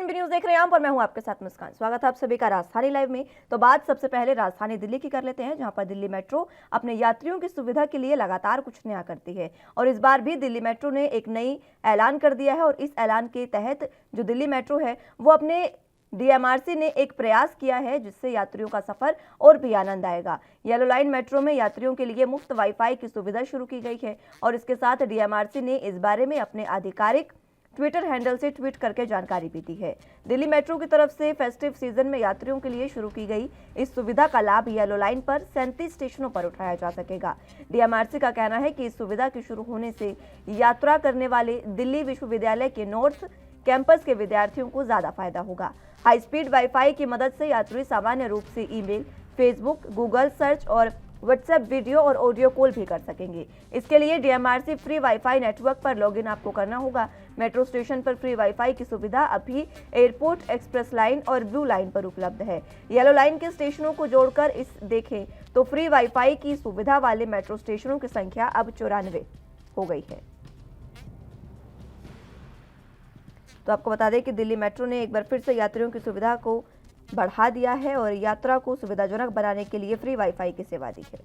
MB news देख रहे हैं आप और मैं हूं आपके साथ मुस्कान। स्वागत है आप सभी का राजधानी लाइव में। तो बात सबसे पहले राजधानी दिल्ली की कर लेते हैं, जहां पर दिल्ली मेट्रो अपने यात्रियों की सुविधा के लिए लगातार कुछ नया करती है और इस बार भी दिल्ली मेट्रो ने एक नई ऐलान कर दिया है। और इस ऐलान के तहत जो दिल्ली मेट्रो है वो अपने डीएमआरसी ने एक प्रयास किया है जिससे यात्रियों का सफर और भी आनंद आएगा। येलो लाइन मेट्रो में यात्रियों के लिए मुफ्त वाईफाई की सुविधा शुरू की गई है और इसके साथ डीएमआरसी ने इस बारे में अपने आधिकारिक ट्विटर हैंडल से ट्वीट करके जानकारी भी दी है। दिल्ली मेट्रो की तरफ से फेस्टिव सीजन में यात्रियों के लिए शुरू की गई इस सुविधा का लाभ येलो लाइन पर 37 स्टेशनों पर उठाया जा सकेगा। डीएमआरसी का कहना है कि इस सुविधा के शुरू होने से यात्रा करने वाले दिल्ली विश्वविद्यालय के नॉर्थ कैंपस के विद्यार्थियों को ज्यादा फायदा होगा। हाई स्पीड वाईफाई की मदद से यात्री सामान्य रूप से ईमेल, फेसबुक, गूगल सर्च और व्हाट्सएप वीडियो और ऑडियो कॉल भी कर सकेंगे। इसके लिए डीएमआरसी फ्री वाईफाई नेटवर्क पर लॉगिन आपको करना होगा। मेट्रो स्टेशन पर फ्री वाईफाई की सुविधा अभी एयरपोर्ट एक्सप्रेस लाइन और ब्लू लाइन पर उपलब्ध है। येलो लाइन के स्टेशनों को जोड़कर इस देखें तो फ्री वाईफाई की सुविधा वाले मेट्रो स्टेशनों की संख्या अब 94 हो गई है। तो आपको बता दें कि दिल्ली मेट्रो ने एक बार फिर से यात्रियों की सुविधा को बढ़ा दिया है और यात्रा को सुविधाजनक बनाने के लिए फ्री वाईफाई की सेवा दी है।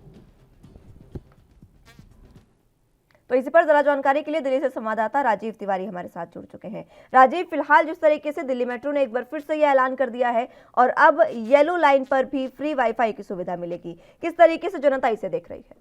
तो इसी पर जरा जानकारी के लिए दिल्ली से संवाददाता राजीव तिवारी हमारे साथ जुड़ चुके हैं। राजीव, फिलहाल जिस तरीके से दिल्ली मेट्रो ने एक बार फिर से यह ऐलान कर दिया है और अब येलो लाइन पर भी फ्री वाईफाई की सुविधा मिलेगी, किस तरीके से जनता इसे देख रही है?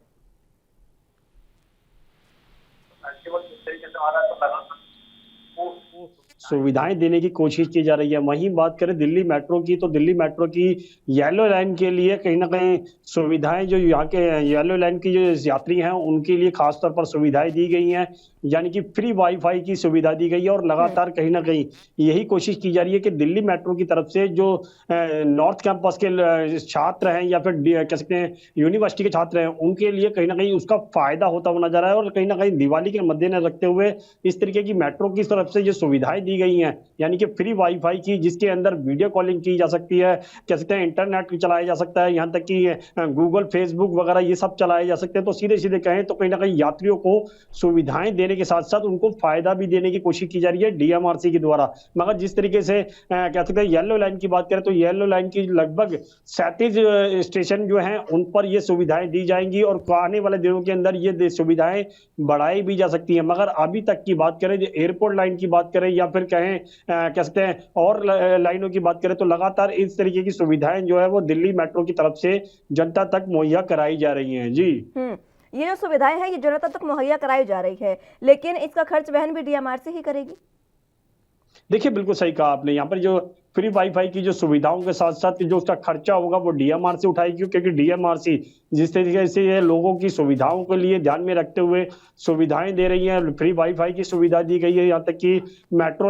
सुविधाएं देने की कोशिश की जा रही है। वहीं बात करें दिल्ली मेट्रो की, तो दिल्ली मेट्रो की येलो लाइन के लिए कहीं ना कहीं सुविधाएं, जो यहाँ के येलो लाइन की जो यात्री हैं उनके लिए खास तौर पर सुविधाएं दी गई हैं, यानी कि फ्री वाईफाई की सुविधा दी गई है। और लगातार कहीं ना कहीं यही कोशिश की जा रही है कि दिल्ली मेट्रो की तरफ से जो नॉर्थ कैंपस के छात्र हैं या फिर कह सकते हैं यूनिवर्सिटी के छात्र हैं, उनके लिए कहीं ना कहीं उसका फायदा होता हुआ नजर आ रहा है। और कहीं ना कहीं दिवाली के मद्देनजर रखते हुए इस तरीके की मेट्रो की तरफ से जो सुविधाएं दी गई हैं, यानी कि फ्री वाईफाई की, जिसके अंदर वीडियो कॉलिंग की जा सकती है, कह सकते हैं इंटरनेट चलाया जा सकता है, यहाँ तक कि गूगल, फेसबुक वगैरह ये सब चलाए जा सकते हैं। तो सीधे सीधे कहें तो कहीं ना कहीं यात्रियों को सुविधाएं देने के साथ साथ उनको फायदा भी देने की कोशिश की जा रही है डीएमआरसी के द्वारा। मगर जिस तरीके से कह सकते हैं येलो लाइन की बात करें तो येलो लाइन की लगभग 37 स्टेशन जो हैं उन पर ये सुविधाएं दी जाएंगी और आने वाले दिनों के अंदर ये सुविधाएं बढ़ाई भी जा सकती हैं। मगर अभी तक की बात करें, जो एयरपोर्ट लाइन की बात करें या फिर कहें कह सकते हैं और लाइनों की बात करें, तो लगातार इस तरीके की सुविधाएं जो है वो दिल्ली मेट्रो की तरफ से जनता तक मुहैया कराई जा रही हैं। जी, ये जो सुविधाएं हैं ये जनता तक मुहैया कराई जा रही है, लेकिन इसका खर्च वहन भी डीएमआरसी ही करेगी। देखिए बिल्कुल सही कहा आपने। यहाँ पर जो फ्री वाईफाई की जो सुविधाओं के साथ साथ जो उसका खर्चा होगा वो डीएमआरसी उठाएगी, क्योंकि डीएमआरसी जिस तरीके से ये लोगों की सुविधाओं के लिए ध्यान में रखते हुए सुविधाएं दे रही हैं, फ्री वाईफाई की सुविधा दी गई है। यहाँ तक कि मेट्रो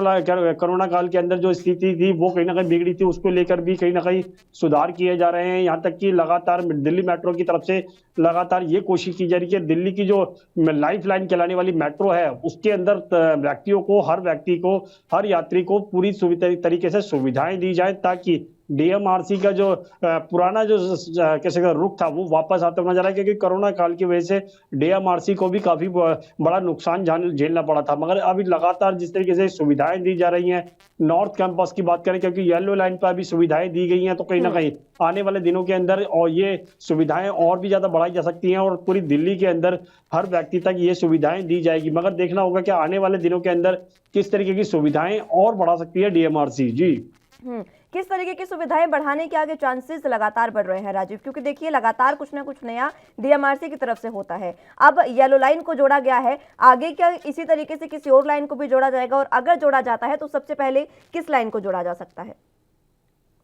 कोरोना काल के अंदर जो स्थिति थी वो कहीं ना कहीं बिगड़ी थी, उसको लेकर भी कहीं ना कहीं सुधार किए जा रहे हैं। यहाँ तक कि लगातार दिल्ली मेट्रो की तरफ से लगातार ये कोशिश की जा रही है कि दिल्ली की जो लाइफ लाइन चलाने वाली मेट्रो है उसके अंदर व्यक्तियों को, हर व्यक्ति को, हर यात्री को पूरी तरीके से सुविधाएं दी जाए, ताकि डीएमआरसी का जो पुराना जो कैसे का रुख था वो वापस आता हुआ नजर आया। क्योंकि कोरोना काल की वजह से डीएमआरसी को भी काफी बड़ा नुकसान झेलना पड़ा था। मगर अभी लगातार जिस तरीके से सुविधाएं दी जा रही हैं, नॉर्थ कैंपस की बात करें, क्योंकि येलो लाइन पर अभी सुविधाएं दी गई हैं, तो कहीं ना कहीं आने वाले दिनों के अंदर और ये सुविधाएं और भी ज्यादा बढ़ाई जा सकती हैं और पूरी दिल्ली के अंदर हर व्यक्ति तक ये सुविधाएं दी जाएगी। मगर देखना होगा कि आने वाले दिनों के अंदर किस तरीके की सुविधाएं और बढ़ा सकती है डीएमआरसी। जी, किस तरीके की सुविधाएं बढ़ाने के आगे चांसेस लगातार बढ़ रहे हैं राजीव, क्योंकि देखिए लगातार कुछ ना कुछ नया डीएमआरसी की तरफ से होता है। अब येलो लाइन को जोड़ा गया है, आगे क्या इसी तरीके से किसी और लाइन को भी जोड़ा जाएगा, और अगर जोड़ा जाता है तो सबसे पहले किस लाइन को जोड़ा जा सकता है?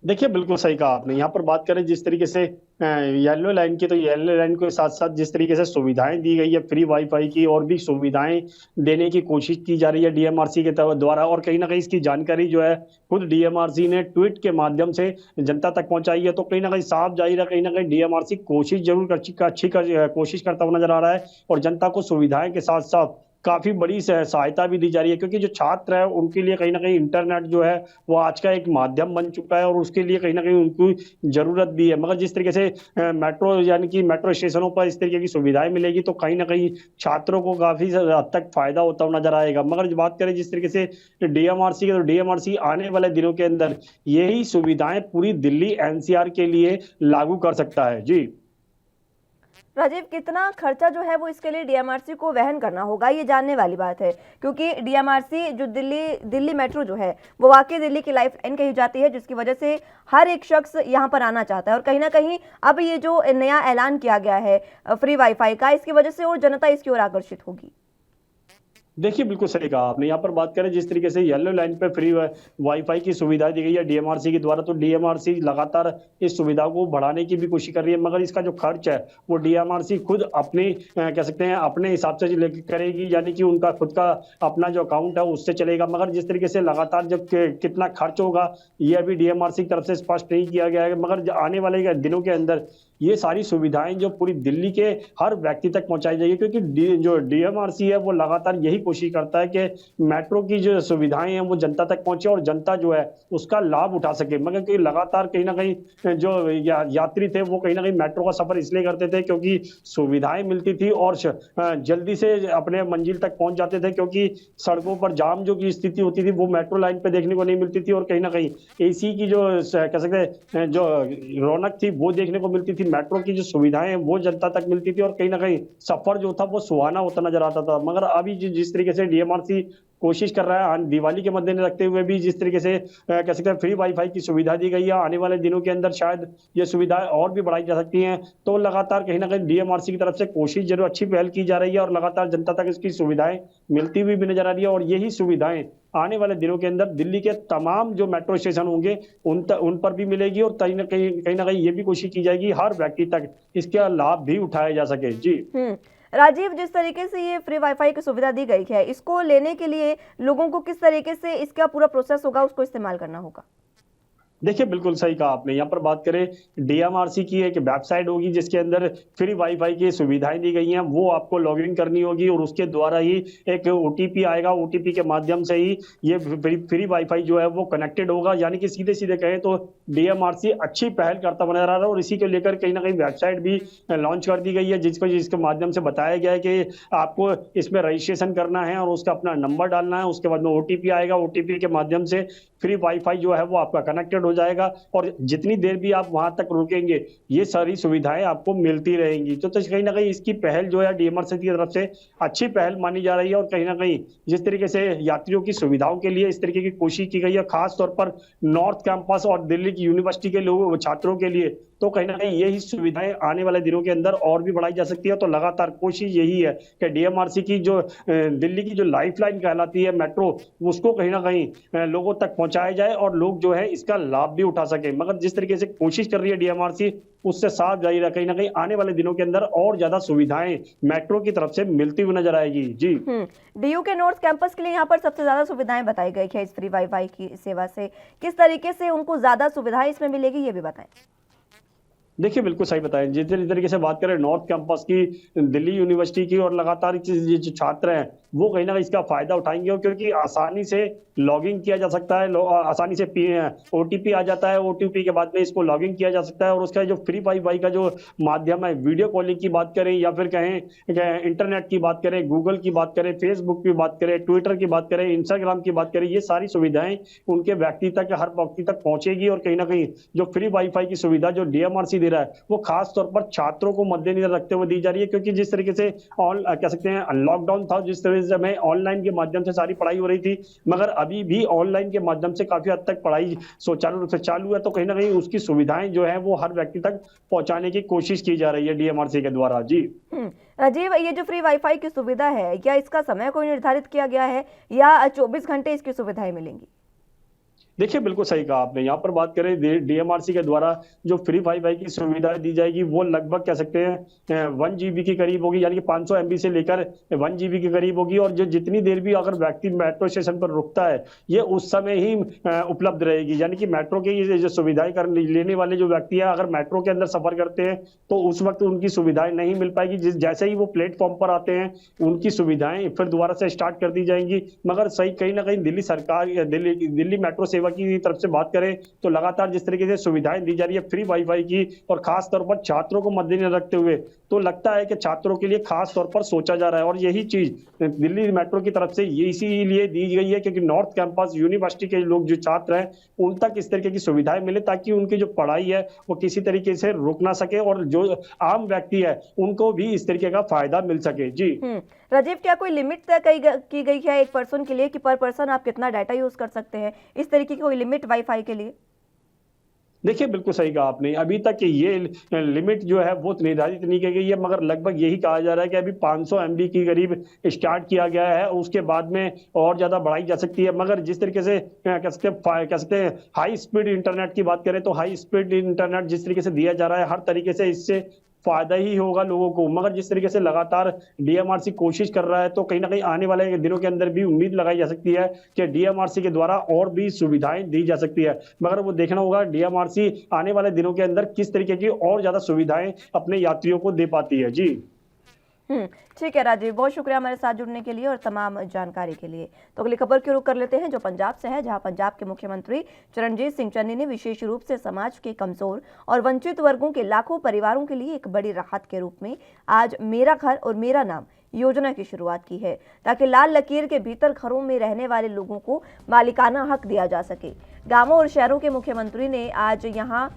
देखिए बिल्कुल सही कहा आपने। यहाँ पर बात करें जिस तरीके से येलो लाइन की, तो येलो लाइन के साथ साथ जिस तरीके से सुविधाएं दी गई है फ्री वाईफाई की, और भी सुविधाएं देने की कोशिश की जा रही है डीएमआरसी के द्वारा। और कहीं ना कहीं इसकी जानकारी जो है खुद डीएमआरसी ने ट्वीट के माध्यम से जनता तक पहुंचाई है। तो कहीं ना कहीं साफ जाहिर है, कहीं ना कहीं डीएमआरसी कोशिश जरूर अच्छी कोशिश करता हुआ नजर आ रहा है और जनता को सुविधाएं के साथ साथ काफी बड़ी सहायता भी दी जा रही है, क्योंकि जो छात्र है उनके लिए कहीं ना कहीं इंटरनेट जो है वो आज का एक माध्यम बन चुका है और उसके लिए कहीं ना कहीं उनको जरूरत भी है। मगर जिस तरीके से मेट्रो यानी कि मेट्रो स्टेशनों पर इस तरीके की सुविधाएं मिलेगी तो कहीं ना कहीं छात्रों को काफी हद तक फायदा होता हुआ नजर आएगा। मगर जो बात करें जिस तरीके से डीएमआरसी की, तो डीएमआरसी आने वाले दिनों के अंदर यही सुविधाएं पूरी दिल्ली एनसीआर के लिए लागू कर सकता है। जी राजीव, कितना खर्चा जो है वो इसके लिए डीएमआरसी को वहन करना होगा, ये जानने वाली बात है, क्योंकि डीएमआरसी जो दिल्ली मेट्रो जो है वो वाकई दिल्ली की लाइफ लाइन कही जाती है, जिसकी वजह से हर एक शख्स यहाँ पर आना चाहता है। और कहीं ना कहीं अब ये जो नया ऐलान किया गया है फ्री वाईफाई का, इसकी वजह से और जनता इसकी ओर आकर्षित होगी। देखिए, बिल्कुल सही कहा आपने। यहाँ पर बात करें जिस तरीके से येलो लाइन पे फ्री वाईफाई की सुविधा दी गई है डीएमआरसी के द्वारा, तो डीएमआरसी लगातार इस सुविधा को बढ़ाने की भी कोशिश कर रही है। मगर इसका जो खर्च है वो डीएमआरसी खुद अपने कह सकते हैं अपने हिसाब से करेगी, यानी कि उनका खुद का अपना जो अकाउंट है उससे चलेगा। मगर जिस तरीके से लगातार जब कितना खर्च होगा ये अभी डीएमआरसी की तरफ से स्पष्ट नहीं किया गया है। मगर आने वाले दिनों के अंदर ये सारी सुविधाएं जो पूरी दिल्ली के हर व्यक्ति तक पहुंचाई जाएगी, क्योंकि जो डीएमआरसी है वो लगातार यही कोशिश करता है कि मेट्रो की जो सुविधाएं हैं वो जनता तक पहुंचे और जनता जो है उसका लाभ उठा सके। मगर कि लगातार कहीं ना कहीं जो यात्री थे वो कहीं ना कहीं मेट्रो का सफर इसलिए करते थे क्योंकि सुविधाएं मिलती थी और जल्दी से अपने मंजिल तक पहुंच जाते थे, क्योंकि सड़कों पर जाम जो की स्थिति होती थी वो मेट्रो लाइन पे देखने को नहीं मिलती थी। और कहीं ना कहीं एसी की जो कह सकते हैं जो रौनक थी वो देखने को मिलती थी, मेट्रो की जो सुविधाएं वो जनता तक मिलती थी और कहीं ना कहीं सफर जो था वो सुहाना होता नजर आता था। मगर अभी जिस तरीके से डीएमआरसी कोशिश कर रहा है दिवाली के मद्देनजर रखते हुए भी जिस तरीके से कह सकते हैं फ्री वाईफाई की सुविधा दी गई है, आने वाले दिनों के अंदर शायद ये सुविधाएं और भी बढ़ाई जा सकती हैं। तो लगातार कहीं ना कहीं डीएमआरसी की तरफ से कोशिश जरूर अच्छी पहल की जा रही है और लगातार जनता तक इसकी सुविधाएं मिलती हुई भी नजर आ रही है। और यही सुविधाएं आने वाले दिनों के अंदर दिल्ली के तमाम जो मेट्रो स्टेशन होंगे उन पर भी मिलेगी और कहीं ना कहीं ये भी कोशिश की जाएगी हर व्यक्ति तक इसका लाभ भी उठाया जा सके। जी राजीव, जिस तरीके से ये फ्री वाईफाई की सुविधा दी गई है, इसको लेने के लिए लोगों को किस तरीके से इसका पूरा प्रोसेस होगा, उसको इस्तेमाल करना होगा? देखिए, बिल्कुल सही कहा आपने। यहाँ पर बात करें डीएमआरसी की एक वेबसाइट होगी जिसके अंदर फ्री वाईफाई की सुविधाएं दी गई हैं, वो आपको लॉग इन करनी होगी और उसके द्वारा ही एक ओटीपी आएगा। ओटीपी के माध्यम से ही ये फ्री वाईफाई जो है वो कनेक्टेड होगा। यानी कि सीधे सीधे कहें तो डीएमआरसी अच्छी पहल करता नजर आ रहा है और इसी को लेकर कहीं ना कहीं वेबसाइट भी लॉन्च कर दी गई है जिसके माध्यम से बताया गया है कि आपको इसमें रजिस्ट्रेशन करना है और उसका अपना नंबर डालना है, उसके बाद में ओटीपी आएगा। ओटीपी के माध्यम से फ्री वाईफाई जो है वो आपका कनेक्टेड हो जाएगा और जितनी देर भी आप वहां तक रुकेंगे ये सारी सुविधाएं आपको मिलती रहेंगी। तो कहीं ना कहीं इसकी पहल जो है डीएमआरसी की तरफ से अच्छी पहल मानी जा रही है और कहीं ना कहीं जिस तरीके से यात्रियों की सुविधाओं के लिए इस तरीके की कोशिश की गई है, खास तौर पर नॉर्थ कैंपस और दिल्ली की यूनिवर्सिटी के लोगों छात्रों के लिए, तो कहीं ना कहीं यही सुविधाएं आने वाले दिनों के अंदर और भी बढ़ाई जा सकती है। तो लगातार कोशिश यही है कि डीएमआरसी की जो दिल्ली की जो लाइफलाइन कहलाती है मेट्रो, उसको कहीं ना कहीं लोगों तक पहुंचाया जाए और लोग जो है इसका लाभ भी उठा सके। मगर जिस तरीके से कोशिश कर रही है डीएमआरसी, उससे साफ जाहिर है कहीं ना कहीं आने वाले दिनों के अंदर और ज्यादा सुविधाएं मेट्रो की तरफ से मिलती हुई नजर आएगी। जी डीयू के नॉर्थ कैंपस के लिए यहाँ पर सबसे ज्यादा सुविधाएं बताई गई है इस फ्री वाईफाई की सेवा से, किस तरीके से उनको ज्यादा सुविधाएं इसमें मिलेगी ये भी बताएं। देखिए, बिल्कुल सही बताएं। जिस तरीके से बात करें नॉर्थ कैंपस की, दिल्ली यूनिवर्सिटी की, और लगातार ये जो छात्र हैं वो कहीं ना कहीं इसका फायदा उठाएंगे क्योंकि आसानी से लॉगिन किया जा सकता है, आसानी से ओटीपी आ जाता है, ओटीपी के बाद में इसको लॉगिन किया जा सकता है। और उसका जो फ्री वाईफाई का जो माध्यम है, वीडियो कॉलिंग की बात करें या फिर कहें इंटरनेट की बात करें, गूगल की बात करें, फेसबुक की बात करें, ट्विटर की बात करें, इंस्टाग्राम की बात करें, ये सारी सुविधाएं उनके व्यक्ति तक, हर व्यक्ति तक पहुंचेगी। और कहीं ना कहीं जो फ्री वाईफाई की सुविधा जो डीएमआरसी दे रहा है वो खास तौर पर छात्रों को मद्देनजर रखते हुए दी जा रही है, क्योंकि जिस तरीके से कह सकते हैं लॉकडाउन था, जिस तरह से हमें ऑनलाइन के माध्यम से सारी पढ़ाई हो रही थी, मगर अभी भी ऑनलाइन के माध्यम से काफी हद तक पढ़ाई सुचारू रूप से चालू है। तो कहीं ना कहीं उसकी सुविधाएं जो है वो हर व्यक्ति तक पहुंचाने की कोशिश की जा रही है डीएमआरसी के द्वारा। जी राजीव, ये जो फ्री वाईफाई की सुविधा है, क्या इसका समय कोई निर्धारित किया गया है या 24 घंटे इसकी सुविधाएं मिलेंगी? देखिए बिल्कुल सही कहा आपने। यहाँ पर बात करें डीएमआरसी के द्वारा जो फ्री वाईफाई की सुविधाएं दी जाएगी वो लगभग कह सकते हैं 1 GB के करीब होगी, यानी कि 500 MB से लेकर 1 GB के करीब होगी। और जो जितनी देर भी अगर व्यक्ति मेट्रो स्टेशन पर रुकता है ये उस समय ही उपलब्ध रहेगी। यानी कि मेट्रो के ये जो सुविधाएं कर लेने वाले जो व्यक्ति है अगर मेट्रो के अंदर सफर करते हैं तो उस वक्त उनकी सुविधाएं नहीं मिल पाएगी। जैसे ही वो प्लेटफॉर्म पर आते हैं उनकी सुविधाएं फिर दोबारा से स्टार्ट कर दी जाएंगी। मगर सही कहीं ना कहीं दिल्ली सरकार या दिल्ली मेट्रो सेवा की तरफ से बात करें तो लगातार जिस तरीके से सुविधाएं दी जा रही है फ्री वाईफाई की, और खास तौर पर छात्रों को मद्देनजर रखते हुए, तो लगता है कि छात्रों के लिए खास तौर पर सोचा जा रहा है। और यही चीज दिल्ली मेट्रो की तरफ से ये इसीलिए दी गई है क्योंकि नॉर्थ कैंपस यूनिवर्सिटी के लोग जो छात्र हैं उन तक इस तरीके की सुविधाएं मिले ताकि उनकी जो पढ़ाई है वो किसी तरीके से रुक ना सके और जो आम व्यक्ति है उनको भी इस तरीके का फायदा मिल सके। जी राजीव, क्या कोई लिमिट तय की गई है एक पर्सन के लिए कि पर पर्सन आप कितना डाटा यूज कर सकते हैं? इस तरीके की कोई लिमिट वाईफाई के लिए? देखिए बिल्कुल सही कहा आपने। अभी तक ये लिमिट जो है वो निर्धारित नहीं की गई है, मगर लगभग यही कहा जा रहा है कि अभी 500 MB की करीब स्टार्ट किया गया है, उसके बाद में और ज्यादा बढ़ाई जा सकती है। मगर जिस तरीके से कह सकते हैं हाई स्पीड इंटरनेट की बात करें तो हाई स्पीड इंटरनेट जिस तरीके से दिया जा रहा है हर तरीके से इससे फायदा ही होगा लोगों को। मगर जिस तरीके से लगातार डीएमआरसी कोशिश कर रहा है तो कहीं ना कहीं आने वाले दिनों के अंदर भी उम्मीद लगाई जा सकती है कि डीएमआरसी के द्वारा और भी सुविधाएं दी जा सकती है। मगर वो देखना होगा डीएमआरसी आने वाले दिनों के अंदर किस तरीके की और ज्यादा सुविधाएं अपने यात्रियों को दे पाती है। जी ठीक है राजीव, बहुत शुक्रिया हमारे साथ जुड़ने के लिए और तमाम जानकारी के लिए। तो अगली खबर की रुख कर लेते हैं जो पंजाब से है, जहां पंजाब के मुख्यमंत्री चरणजीत सिंह चन्नी ने विशेष रूप से समाज के कमजोर और वंचित वर्गों के लाखों परिवारों के लिए एक बड़ी राहत के रूप में आज मेरा घर और मेरा नाम योजना की शुरुआत की है, ताकि लाल लकीर के भीतर घरों में रहने वाले लोगों को मालिकाना हक दिया जा सके। गांवों और शहरों के मुख्यमंत्री ने आज यहाँ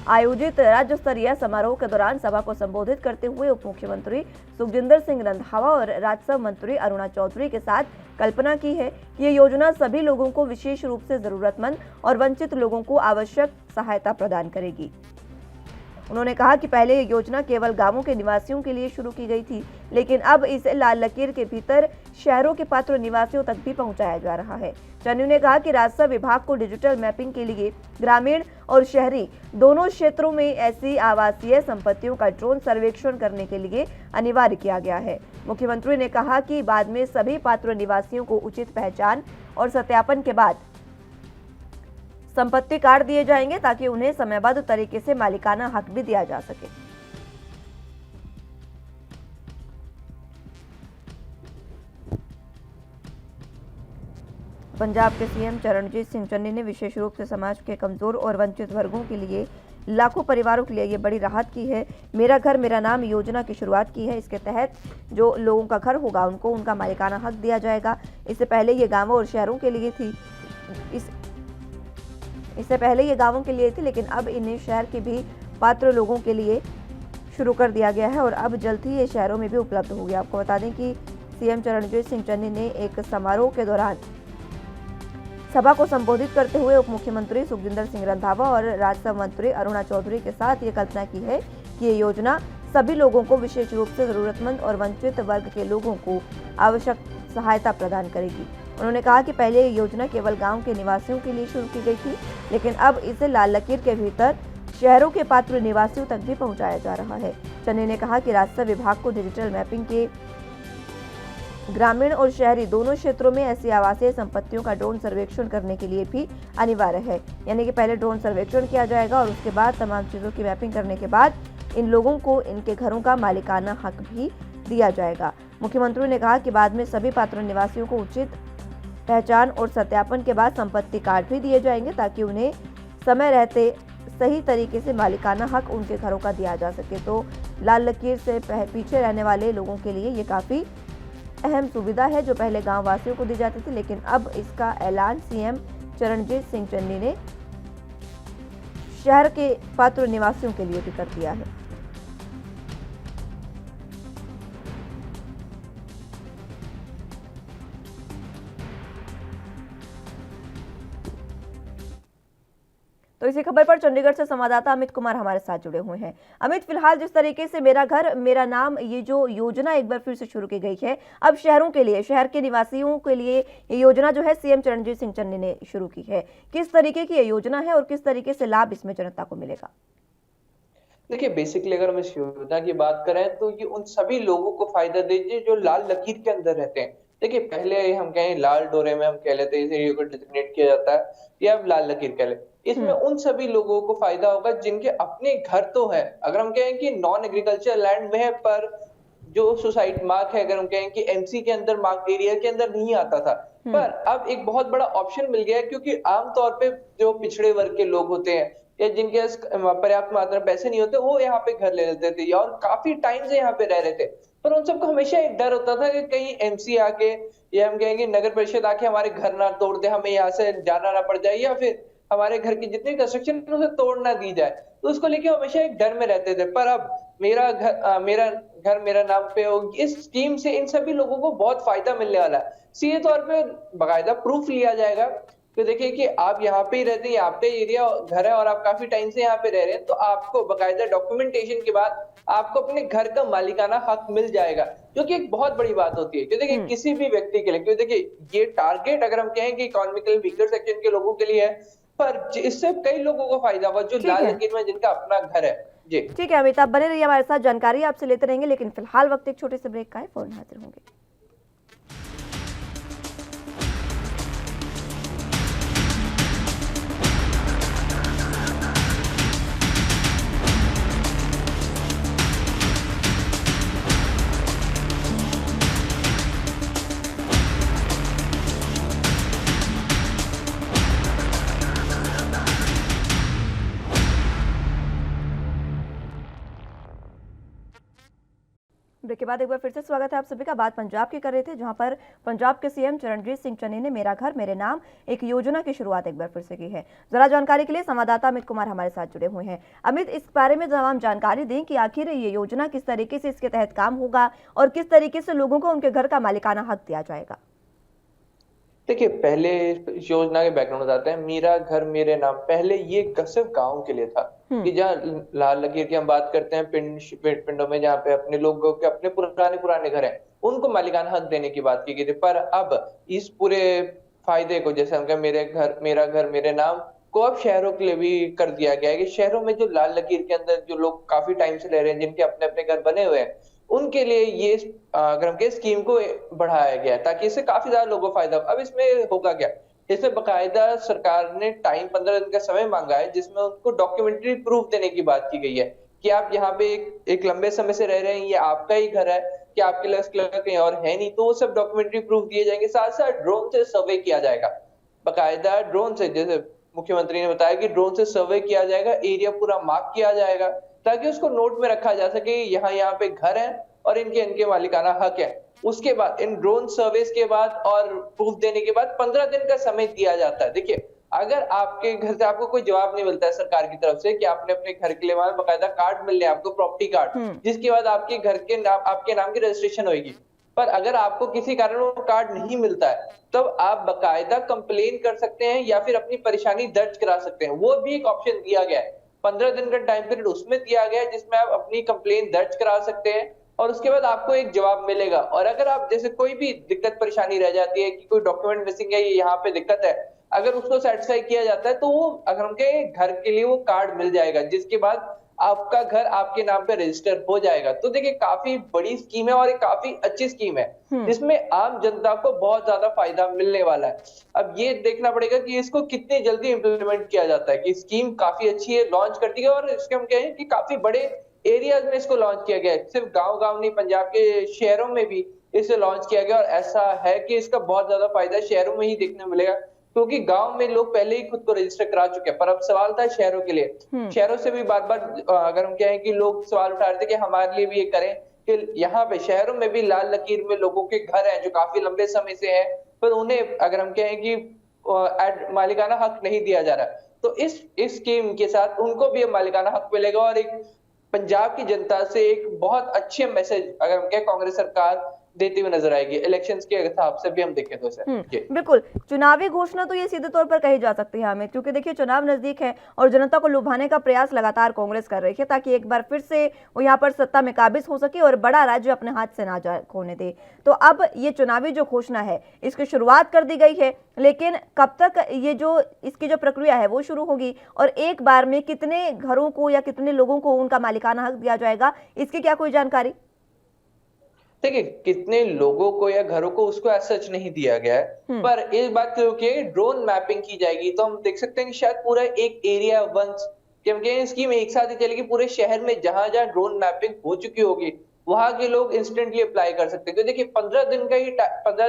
आयोजित राज्य स्तरीय समारोह के दौरान सभा को संबोधित करते हुए उप मुख्यमंत्री सुखजिंदर सिंह रंधावा और राजस्व मंत्री अरुणा चौधरी के साथ कल्पना की है कि ये योजना सभी लोगों को, विशेष रूप से जरूरतमंद और वंचित लोगों को आवश्यक सहायता प्रदान करेगी। उन्होंने कहा कि पहले ये योजना केवल गांवों के निवासियों के लिए शुरू की गई थी, लेकिन अब इसे लाल लकीर के भीतर शहरों के पात्र निवासियों तक भी पहुंचाया जा रहा है। चन्नी ने कहा कि राजस्व विभाग को डिजिटल मैपिंग के लिए ग्रामीण और शहरी दोनों क्षेत्रों में ऐसी आवासीय संपत्तियों का ड्रोन सर्वेक्षण करने के लिए अनिवार्य किया गया है। मुख्यमंत्री ने कहा कि बाद में सभी पात्र निवासियों को उचित पहचान और सत्यापन के बाद संपत्ति कार्ड दिए जाएंगे ताकि उन्हें समयबद्ध तरीके से मालिकाना हक भी दिया जा सके। पंजाब के सीएम चरणजीत सिंह चन्नी ने विशेष रूप से समाज के कमजोर और वंचित वर्गों के लिए, लाखों परिवारों के लिए ये बड़ी राहत की है। मेरा घर मेरा नाम योजना की शुरुआत की है। इसके तहत जो लोगों का घर होगा उनको उनका मालिकाना हक दिया जाएगा। इससे पहले ये गांवों और शहरों के लिए थी लेकिन अब इन्हें शहर के भी पात्र लोगों के लिए शुरू कर दिया गया है और अब जल्द ही ये शहरों में भी उपलब्ध हो गया। आपको बता दें कि सीएम चरणजीत सिंह चन्नी ने एक समारोह के दौरान सभा को संबोधित करते हुए उप मुख्यमंत्री सुखजिंदर सिंह रंधावा और राजस्व मंत्री अरुणा चौधरी के साथ ये कल्पना की है कि ये योजना सभी लोगों को, विशेष रूप से जरूरतमंद और वंचित वर्ग के लोगों को आवश्यक सहायता प्रदान करेगी। उन्होंने कहा कि पहले ये योजना केवल गांव के निवासियों के लिए शुरू की गई थी, लेकिन अब इसे लाल लकीर के भीतर शहरों के पात्र निवासियों तक भी पहुंचाया जा रहा है। चन्नी ने कहा कि राजस्व विभाग को डिजिटल मैपिंग के ग्रामीण और शहरी दोनों क्षेत्रों में ऐसी आवासीय संपत्तियों का ड्रोन सर्वेक्षण करने के लिए भी अनिवार्य है। यानी कि पहले ड्रोन सर्वेक्षण किया जाएगा और उसके बाद तमाम चीजों की मैपिंग करने के बाद इन लोगों को इनके घरों का मालिकाना हक भी दिया जाएगा। मुख्यमंत्री ने कहा कि बाद में सभी पात्र निवासियों को उचित पहचान और सत्यापन के बाद संपत्ति कार्ड भी दिए जाएंगे ताकि उन्हें समय रहते सही तरीके से मालिकाना हक उनके घरों का दिया जा सके। तो लाल लकीर से पीछे रहने वाले लोगों के लिए ये काफ़ी अहम सुविधा है जो पहले गांव वासियों को दी जाती थी, लेकिन अब इसका ऐलान सीएम चरणजीत सिंह चन्नी ने शहर के पात्र निवासियों के लिए भी कर दिया है। तो इसी खबर पर चंडीगढ़ से संवाददाता अमित कुमार हमारे साथ जुड़े हुए हैं। अमित, फिलहाल जिस तरीके से मेरा घर मेरा नाम ये जो योजना एक बार फिर से शुरू की गई है, अब शहरों के लिए, शहर के निवासियों के लिए ये योजना जो है सीएम चरणजीत सिंह चन्नी ने शुरू की है। किस तरीके की ये योजना है और किस तरीके से लाभ इसमें जनता को मिलेगा? देखिए, बेसिकली अगर हम इस योजना की बात करें तो ये उन सभी लोगों को फायदा देगी जो लाल लकीर के अंदर रहते हैं। देखिए, पहले हम कहें लाल डोरे में हम कह लेते हैं, इस एरिया को डिजिग्नेट किया जाता है, या अब लाल लकीर कह ले। इसमें उन सभी लोगों को फायदा होगा जिनके अपने घर तो है, अगर हम कहें कि नॉन एग्रीकल्चर लैंड में है, पर जो सोसाइटी मार्क है, अगर हम कहें कि एमसी के अंदर मार्क एरिया के अंदर नहीं आता था, पर अब एक बहुत बड़ा ऑप्शन मिल गया है, क्योंकि आमतौर पे जो पिछड़े वर्ग के लोग होते हैं या जिनके पर्याप्त मात्रा में पैसे नहीं होते, वो यहाँ पे घर ले लेते थे और काफी टाइम से यहाँ पे रह रहे थे। पर उन सबको हमेशा एक डर होता था कि कहीं एमसी आके या हम कहेंगे नगर परिषद आके हमारे घर ना तोड़ दे, हमें यहाँ से जाना ना पड़ जाए, या फिर हमारे घर की जितनी कंस्ट्रक्शन है उसे तोड़ ना दी जाए। तो उसको लेके हमेशा एक डर में रहते थे। पर अब मेरा घर मेरा नाम पे होगी, इस स्कीम से इन सभी लोगों को बहुत फायदा मिलने वाला है। सीधे तौर पे बाकायदा प्रूफ लिया जाएगा तो देखिए कि आप यहाँ पे ही रहते हैं, यहाँ पे एरिया घर है और आप काफी टाइम से यहाँ पे रह रहे हैं, तो आपको बाकायदा डॉक्यूमेंटेशन के बाद आपको अपने घर का मालिकाना हक मिल जाएगा, जो कि एक बहुत बड़ी बात होती है। क्योंकि देखिए किसी भी व्यक्ति के लिए, क्योंकि देखिए ये टारगेट अगर हम कहें कि इकोनॉमिकली वीकर सेक्शन के लोगों के लिए है, पर इससे कई लोगों को फायदा हुआ जो लाल लकीर में जिनका अपना घर है। जी ठीक है अमित, आप बने रहिए हमारे साथ, जानकारी आपसे लेते रहेंगे, लेकिन फिलहाल वक्त एक छोटे से ब्रेक का है, फौरन हाजिर होंगे। ब्रेक के बाद एक बार फिर से स्वागत है आप सभी का। बात पंजाब की कर रहे थे, जहां पर पंजाब के सीएम चरणजीत सिंह चन्नी ने मेरा घर मेरे नाम एक योजना की शुरुआत एक बार फिर से की है। जरा जानकारी के लिए संवाददाता अमित कुमार हमारे साथ जुड़े हुए हैं। अमित, इस बारे में तमाम जानकारी दें कि आखिर ये योजना किस तरीके से इसके तहत काम होगा और किस तरीके से लोगों को उनके घर का मालिकाना हक दिया जाएगा। देखिए, पहले इस योजना के बैकग्राउंड बताते हैं। मेरा घर मेरे नाम पहले ये सिर्फ गाँव के लिए था, कि जहाँ लाल लकीर की हम बात करते हैं पिंडों में, जहाँ पे अपने लोगों के अपने पुराने घर हैं, उनको मालिकाना हक देने की बात की गई थी। पर अब इस पूरे फायदे को, जैसे हम कहें मेरा घर मेरे नाम को, अब शहरों के लिए भी कर दिया गया है कि शहरों में जो लाल लकीर के अंदर जो लोग काफी टाइम से रह रहे हैं, जिनके अपने अपने घर बने हुए हैं, उनके लिए ये अगर हम कहें स्कीम को बढ़ाया गया है, ताकि इससे काफी ज्यादा लोगों को फायदा। अब इसमें होगा क्या, इसमें बकायदा सरकार ने टाइम 15 दिन का समय मांगा है, जिसमें उनको डॉक्यूमेंट्री प्रूफ देने की बात की गई है कि आप यहाँ पे एक लंबे समय से रह रहे हैं, ये आपका ही घर है, कि आपके लिए कहीं और है नहीं, तो वो सब डॉक्यूमेंट्री प्रूफ दिए जाएंगे। साथ साथ ड्रोन से सर्वे किया जाएगा, बकायदा ड्रोन से, जैसे मुख्यमंत्री ने बताया कि ड्रोन से सर्वे किया जाएगा, एरिया पूरा मार्क किया जाएगा, ताकि उसको नोट में रखा जा सके यहाँ पे घर है और इनके मालिकाना हक है। उसके बाद इन ड्रोन सर्विस के बाद और प्रूफ देने के बाद 15 दिन का समय दिया जाता है। देखिए, अगर आपके घर से आपको कोई जवाब नहीं मिलता है सरकार की तरफ से कि आपने अपने घर के लिए वहां बकायदा कार्ड मिल रहा है आपको, प्रॉपर्टी कार्ड, जिसके बाद आपके घर के नाम, आपके नाम की रजिस्ट्रेशन होगी, पर अगर आपको किसी कारण वो कार्ड नहीं मिलता है, तब आप बकायदा कंप्लेन कर सकते हैं या फिर अपनी परेशानी दर्ज करा सकते हैं। वो भी एक ऑप्शन दिया गया है, 15 दिन का टाइम पीरियड उसमें दिया गया है, जिसमें आप अपनी कंप्लेन दर्ज करा सकते हैं और उसके बाद आपको एक जवाब मिलेगा। और अगर आप जैसे कोई भी दिक्कत परेशानी रह जाती है कि कोई डॉक्यूमेंट मिसिंग है, यहाँ पे दिक्कत है, अगर उसको सेटिस्फाई किया जाता है, तो वो अगर उनके घर के लिए वो कार्ड मिल जाएगा, जिसके बाद आपका घर आपके नाम पे रजिस्टर हो जाएगा। तो देखिए, काफी बड़ी स्कीम है और एक काफी अच्छी स्कीम है, जिसमें आम जनता को बहुत ज्यादा फायदा मिलने वाला है। अब ये देखना पड़ेगा कि इसको कितनी जल्दी इंप्लीमेंट किया जाता है, कि स्कीम काफी अच्छी है, लॉन्च कर दी है, और इसके हम कहें कि काफी बड़े एरियाज में इसको लॉन्च किया गया है, सिर्फ गांव नहीं, पंजाब के शहरों में भी इसे लॉन्च किया गया। और ऐसा है कि इसका बहुत ज्यादा फायदा शहरों में ही देखने मिलेगा, क्योंकि गांव में लोग पहले ही खुद को रजिस्टर करा चुके हैं। पर अब सवाल था शहरों के लिए, शहरों से भी बार बार अगर हम कहें कि लोग सवाल उठा रहे थे कि हमारे लिए भी ये करें, कि यहाँ पे शहरों में भी लाल लकीर में लोगों के घर हैं जो काफी लंबे समय से हैं, पर उन्हें अगर हम कहें कि मालिकाना हक नहीं दिया जा रहा, तो इस स्कीम के साथ उनको भी मालिकाना हक मिलेगा। और एक पंजाब की जनता से एक बहुत अच्छे मैसेज, अगर हम कहें कांग्रेस सरकार देती हुई नजर आएगी इलेक्शंस के हिसाब से भी हम देखें तो सर। बिल्कुल, चुनावी घोषणा तो ये सीधे तौर पर कही जा सकती है हमें, क्योंकि देखिए चुनाव नजदीक है और जनता को लुभाने का प्रयास लगातार कांग्रेस कर रही है ताकि एक बार फिर से वो यहाँ पर सत्ता में काबिज हो सके और बड़ा राज्य अपने हाथ से ना जा खोने दे। तो अब ये चुनावी जो घोषणा है इसकी शुरुआत कर दी गई है, लेकिन कब तक ये जो इसकी जो प्रक्रिया है वो शुरू होगी और एक बार में कितने घरों को या कितने लोगों को उनका मालिकाना हक दिया जाएगा, इसकी क्या कोई जानकारी? देखिए कितने लोगों को या घरों को उसको एज सच नहीं दिया गया है, पर इस बात की ड्रोन मैपिंग की जाएगी तो हम देख सकते हैं कि शायद पूरा एक एरिया वंस क्योंकि स्कीम एक साथ ही चलेगी पूरे शहर में जहां जहां ड्रोन मैपिंग हो चुकी होगी वहां के लोग इंस्टेंटली अप्लाई कर सकते हैं। तो देखिए 15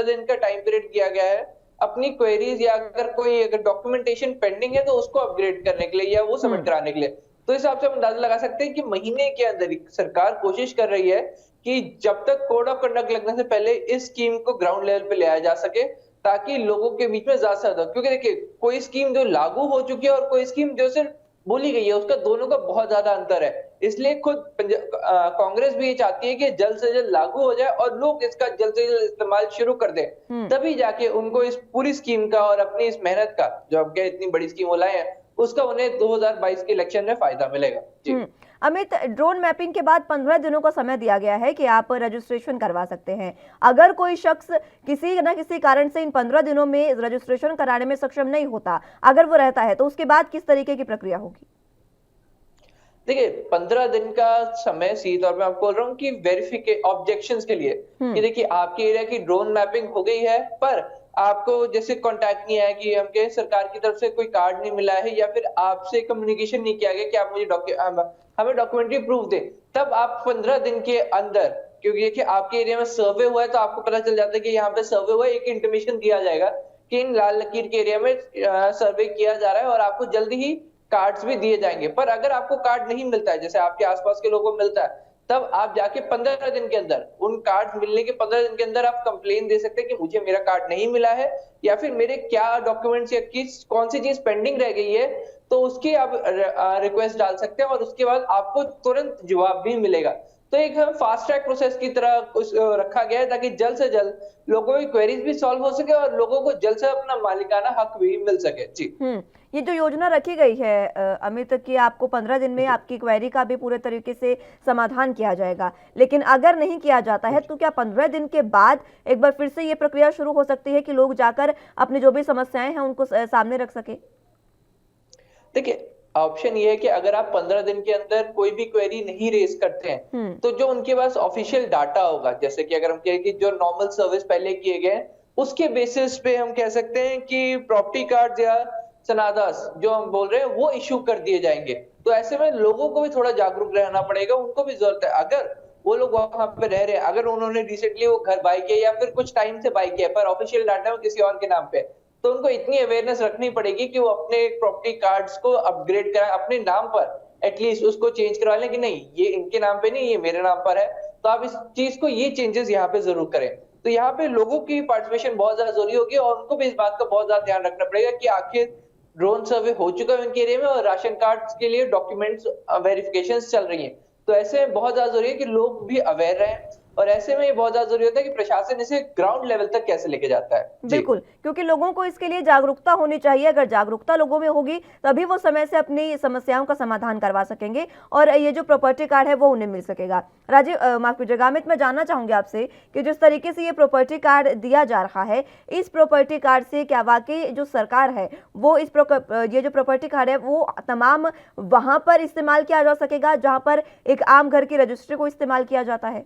दिन का टाइम पीरियड दिया गया है अपनी क्वेरीज या अगर डॉक्यूमेंटेशन पेंडिंग है तो उसको अपग्रेड करने के लिए या वो सबमिट कराने के लिए। तो इस हिसाब से हम अंदाजा लगा सकते हैं कि महीने के अंदर सरकार कोशिश कर रही है कि जब तक कोड ऑफ कंडक्ट लगने से पहले इस स्कीम को ग्राउंड लेवल पे लाया जा सके ताकि लोगों के बीच में ज्यादा से ज्यादा, क्योंकि देखिए कोई स्कीम जो लागू हो चुकी है और कोई स्कीम जो सिर्फ बोली गई है उसका दोनों का बहुत ज्यादा अंतर है। इसलिए खुद कांग्रेस भी ये चाहती है कि जल्द से जल्द लागू हो जाए और लोग इसका जल्द से जल्द इस्तेमाल शुरू कर दें, तभी जाके उनको इस पूरी स्कीम का और अपनी इस मेहनत का जो अब क्या इतनी बड़ी स्कीम वो लाए हैं उसका उन्हें 2022 के इलेक्शन में फायदा मिलेगा। जी अमित, ड्रोन मैपिंग के बाद 15 दिनों का समय दिया गया है कि आप रजिस्ट्रेशन करवा सकते हैं। अगर कोई शख्स किसी न किसी कारण से इन 15 दिनों में रजिस्ट्रेशन कराने में सक्षम नहीं होता, अगर वो रहता है तो उसके बाद किस तरीके की प्रक्रिया होगी? देखिए 15 दिन का समय सीधे तौर पे आपको बोल रहा हूँ कि वेरिफिकेशन ऑब्जेक्शंस के लिए कि देखिए आपके एरिया की ड्रोन मैपिंग हो गई है पर आपको जैसे कांटेक्ट नहीं आया कि हमके सरकार की तरफ से कोई कार्ड नहीं मिला है या फिर आपसे कम्युनिकेशन नहीं किया गया कि आप मुझे हमें डॉक्यूमेंट्री प्रूफ दें, तब आप 15 दिन के अंदर, क्योंकि देखिए आपके एरिया में सर्वे हुआ है तो आपको पता चल जाता है कि यहाँ पे सर्वे हुआ है, एक इंटीमेशन दिया जाएगा कि इन लाल लकीर के एरिया में सर्वे किया जा रहा है और आपको जल्दी ही कार्ड्स भी दिए जाएंगे। पर अगर आपको कार्ड नहीं मिलता है जैसे आपके आसपास के लोगों को मिलता है तब आप जाके 15 दिन के अंदर उन कार्ड मिलने के 15 दिन के अंदर आप कंप्लेन दे सकते हैं कि मुझे मेरा कार्ड नहीं मिला है या फिर मेरे क्या डॉक्यूमेंट्स या कौन सी चीज पेंडिंग रह गई है, तो उसकी आप रिक्वेस्ट डाल सकते हैं और उसके बाद आपको तुरंत जवाब भी मिलेगा। तो एक हम फास्ट ट्रैक प्रोसेस की तरह कुछ रखा गया है ताकि जल्द से जल्द लोगों की क्वेरीज भी सॉल्व हो सके और लोगों को जल्द से अपना मालिकाना हक भी मिल सके। जी ये जो योजना रखी गई है अमित कि आपको 15 दिन में आपकी क्वेरी का भी पूरे तरीके से समाधान किया जाएगा, लेकिन अगर नहीं किया जाता है तो क्या 15 दिन के बाद एक बार फिर से ये प्रक्रिया शुरू हो सकती है कि लोग जाकर अपनी जो भी समस्याएं हैं उनको सामने रख सके? देखिए ऑप्शन ये है कि अगर आप 15 दिन के अंदर कोई भी क्वेरी नहीं रेज करते हैं तो जो उनके पास ऑफिशियल डाटा होगा, जैसे कि अगर हम कहें कि जो नॉर्मल सर्विस पहले किए गए उसके बेसिस पे हम कह सकते हैं कि प्रॉपर्टी कार्ड या सनादास जो हम बोल रहे हैं वो इशू कर दिए जाएंगे। तो ऐसे में लोगों को भी थोड़ा जागरूक रहना पड़ेगा, उनको भी जरूरत है। अगर वो लोग वहां पे रह रहे हैं, अगर उन्होंने रिसेंटली वो घर बाय किया या फिर कुछ टाइम से बाय किया पर ऑफिशियल डाटा में किसी और के नाम पे, तो उनको इतनी अवेयरनेस रखनी पड़ेगी कि वो अपने प्रॉपर्टी कार्ड्स को अपग्रेड कराएं अपने नाम पर, एटलीस्ट उसको चेंज करवा लें कि नहीं ये इनके नाम पे नहीं ये मेरे नाम पर है। तो आप इस चीज को ये चेंजेस यहाँ पे जरूर करें। तो यहाँ पे लोगों की पार्टिसिपेशन बहुत ज्यादा जरूरी होगी और उनको भी इस बात का बहुत ज्यादा ध्यान रखना पड़ेगा कि आखिर ड्रोन सर्वे हो चुका है उनके एरिया में और राशन कार्ड के लिए डॉक्यूमेंट्स वेरिफिकेशन चल रही है। तो ऐसे में बहुत ज्यादा जरूरी है कि लोग भी अवेयर रहें और ऐसे में ये बहुत ज्यादा जरूरी होता है कि प्रशासन इसे ग्राउंड लेवल तक कैसे लेके जाता है। बिल्कुल, क्योंकि लोगों को इसके लिए जागरूकता होनी चाहिए। अगर जागरूकता लोगों में होगी तभी वो समय से अपनी समस्याओं का समाधान करवा सकेंगे और ये जो प्रॉपर्टी कार्ड है वो उन्हें मिल सकेगा। राजीव माफ कीजिएगा अमित, मैं जानना चाहूंगी आपसे कि जिस तरीके से ये प्रॉपर्टी कार्ड दिया जा रहा है, इस प्रॉपर्टी कार्ड से क्या वाकई जो सरकार है वो ये जो प्रॉपर्टी कार्ड है वो तमाम वहां पर इस्तेमाल किया जा सकेगा जहां पर एक आम घर की रजिस्ट्री को इस्तेमाल किया जाता है?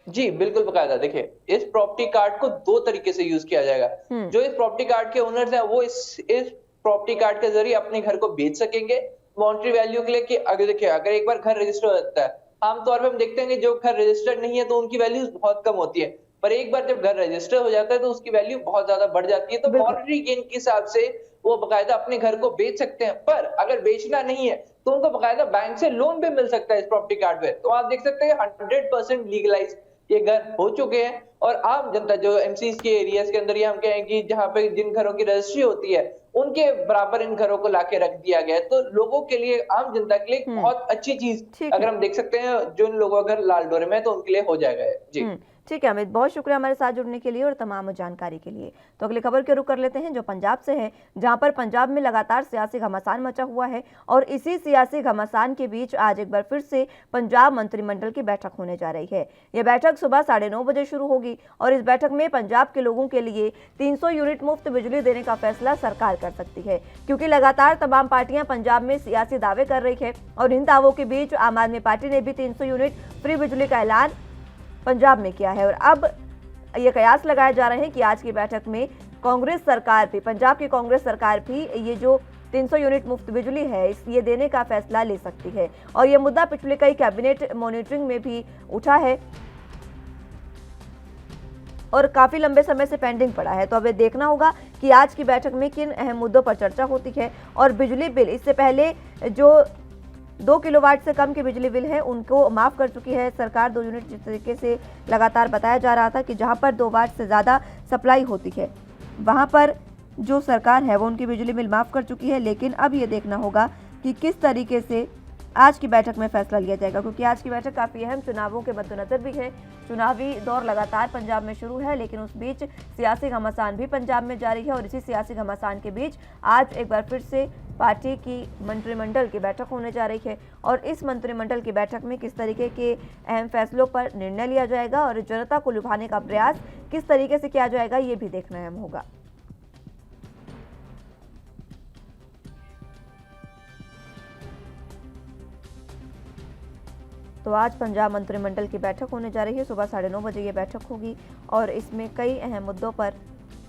जी बिल्कुल बकायदा। देखिए इस प्रॉपर्टी कार्ड को दो तरीके से यूज किया जाएगा। जो इस प्रॉपर्टी कार्ड के ओनर्स हैं वो इस प्रॉपर्टी कार्ड के जरिए अपने घर को बेच सकेंगे मॉनेटरी वैल्यू के लिए। कि अगर देखिए अगर एक बार घर रजिस्टर हो जाता है, आमतौर पर हम देखते हैं कि जो घर रजिस्टर्ड नहीं है तो उनकी वैल्यू बहुत कम होती है, पर एक बार जब घर रजिस्टर हो जाता है तो उसकी वैल्यू बहुत ज्यादा बढ़ जाती है। तो मॉनेटरी गेन के हिसाब से वो बकायदा अपने घर को बेच सकते हैं। पर अगर बेचना नहीं है तो उनको बकायदा बैंक से लोन भी मिल सकता है इस प्रॉपर्टी कार्ड पे। तो आप देख सकते हैं 100% लीगलाइज ये घर हो चुके हैं और आम जनता जो एमसीज के एरियाज के अंदर ये हम कहें कि जहां पे जिन घरों की रजिस्ट्री होती है उनके बराबर इन घरों को लाके रख दिया गया है। तो लोगों के लिए, आम जनता के लिए बहुत अच्छी चीज अगर हम देख सकते हैं जो इन लोगों का घर लाल डोरे में है तो उनके लिए हो जाएगा। जी ठीक है अमित, बहुत शुक्रिया हमारे साथ जुड़ने के लिए और तमाम जानकारी के लिए। तो अगली खबर के रुख कर लेते हैं जो पंजाब से है, जहां पर पंजाब में लगातार सियासी घमासान मचा हुआ है और इसी सियासी घमासान के बीच आज एक बार फिर से पंजाब मंत्रिमंडल की बैठक होने जा रही है। यह बैठक सुबह 9:30 बजे शुरू होगी और इस बैठक में पंजाब के लोगों के लिए 300 यूनिट मुफ्त बिजली देने का फैसला सरकार कर सकती है, क्योंकि लगातार तमाम पार्टियां पंजाब में सियासी दावे कर रही है और इन दावों के बीच आम आदमी पार्टी ने भी 300 यूनिट फ्री बिजली का ऐलान पंजाब में किया है। और अब ये कयास लगाए जा रहे हैं कि आज की बैठक में कांग्रेस सरकार भी, पंजाब की कांग्रेस सरकार भी ये जो 300 यूनिट मुफ्त बिजली है ये देने का फैसला ले सकती है। और ये मुद्दा पिछले कई कैबिनेट मॉनिटरिंग में भी उठा है और काफी लंबे समय से पेंडिंग पड़ा है। तो अब ये देखना होगा कि आज की बैठक में किन अहम मुद्दों पर चर्चा होती है। और बिजली बिल, इससे पहले जो 2 किलोवाट से कम के बिजली बिल है उनको माफ़ कर चुकी है सरकार 2 यूनिट। जिस तरीके से लगातार बताया जा रहा था कि जहां पर 2 वाट से ज़्यादा सप्लाई होती है वहां पर जो सरकार है वो उनकी बिजली बिल माफ़ कर चुकी है। लेकिन अब ये देखना होगा कि किस तरीके से आज की बैठक में फैसला लिया जाएगा, क्योंकि आज की बैठक काफ़ी अहम चुनावों के मद्देनजर भी है। चुनावी दौर लगातार पंजाब में शुरू है, लेकिन उस बीच सियासी घमासान भी पंजाब में जारी है और इसी सियासी घमासान के बीच आज एक बार फिर से पार्टी की मंत्रिमंडल की बैठक होने जा रही है। और इस मंत्रिमंडल की बैठक में किस तरीके के अहम फैसलों पर निर्णय लिया जाएगा और जनता को लुभाने का प्रयास किस तरीके से किया जाएगा, ये भी देखना अहम होगा। तो आज पंजाब मंत्रिमंडल की बैठक होने जा रही है, सुबह 9:30 बजे ये बैठक होगी और इसमें कई अहम मुद्दों पर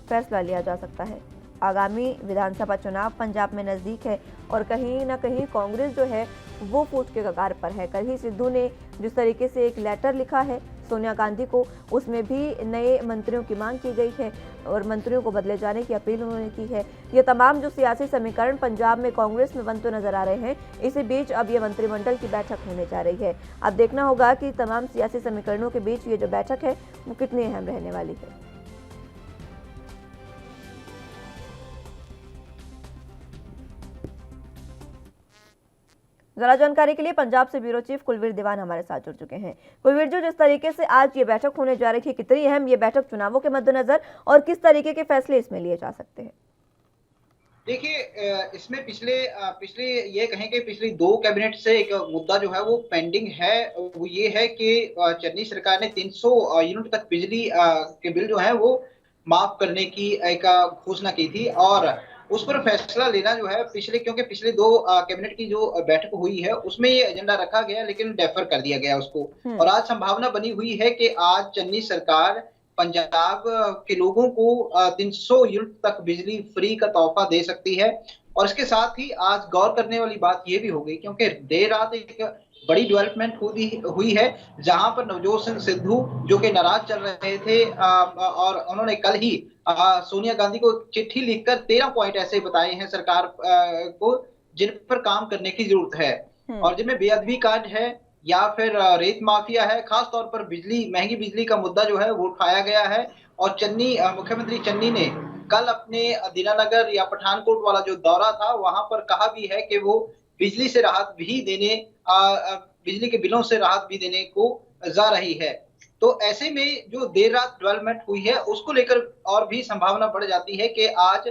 फैसला लिया जा सकता है। आगामी विधानसभा चुनाव पंजाब में नज़दीक है और कहीं ना कहीं कांग्रेस जो है वो फूट के कगार पर है। कल ही सिद्धू ने जिस तरीके से एक लेटर लिखा है सोनिया गांधी को, उसमें भी नए मंत्रियों की मांग की गई है और मंत्रियों को बदले जाने की अपील उन्होंने की है। ये तमाम जो सियासी समीकरण पंजाब में कांग्रेस में बनते नजर आ रहे हैं, इसी बीच अब ये मंत्रिमंडल की बैठक होने जा रही है। अब देखना होगा कि तमाम सियासी समीकरणों के बीच ये जो बैठक है वो कितनी अहम रहने वाली है। जरा जानकारी के लिए पंजाब से ब्यूरो चीफ कुलवीर दीवान हमारे साथ जुड़ चुके हैं। कुलवीर जी, जिस तरीके से आज ये बैठक होने जा रही है, कितनी अहम ये बैठक चुनावों के मद्देनजर और किस तरीके के फैसले इसमें लिए जा सकते हैं? देखिए, इसमें पिछले ये कहें कि पिछली 2 कैबिनेट से एक मुद्दा जो है वो पेंडिंग है। वो ये है कि चन्नी सरकार ने 300 यूनिट तक बिजली के बिल जो है वो माफ करने की एक घोषणा की थी और उस पर फैसला लेना जो है क्योंकि पिछले 2 कैबिनेट की जो बैठक हुई है उसमें ये एजेंडा रखा गया, लेकिन डेफर कर दिया गया उसको। और आज संभावना बनी हुई है कि आज चन्नी सरकार पंजाब के लोगों को 300 यूनिट तक बिजली फ्री का तोहफा दे सकती है। और इसके साथ ही आज गौर करने वाली बात यह भी हो गई, क्योंकि देर रात एक बड़ी डेवलपमेंट हुई है जहां पर नवजोत सिंह सिद्धू जो कि नाराज चल रहे थे और उन्होंने कल ही सोनिया गांधी को चिट्ठी लिखकर 13 पॉइंट ऐसे बताए हैं सरकार को जिन पर काम करने की जरूरत है और जिनमें बेअदबी कांड है या फिर रेत माफिया है। खास तौर पर महंगी बिजली का मुद्दा जो है वो उठाया गया है। और मुख्यमंत्री चन्नी ने कल अपने दीनानगर या पठानकोट वाला जो दौरा था वहां पर कहा भी है कि वो बिजली से राहत भी देने बिजली के बिलों से राहत भी देने को जा रही है। तो ऐसे में जो देर रात डेवलपमेंट हुई है उसको लेकर और भी संभावना बढ़ जाती है कि आज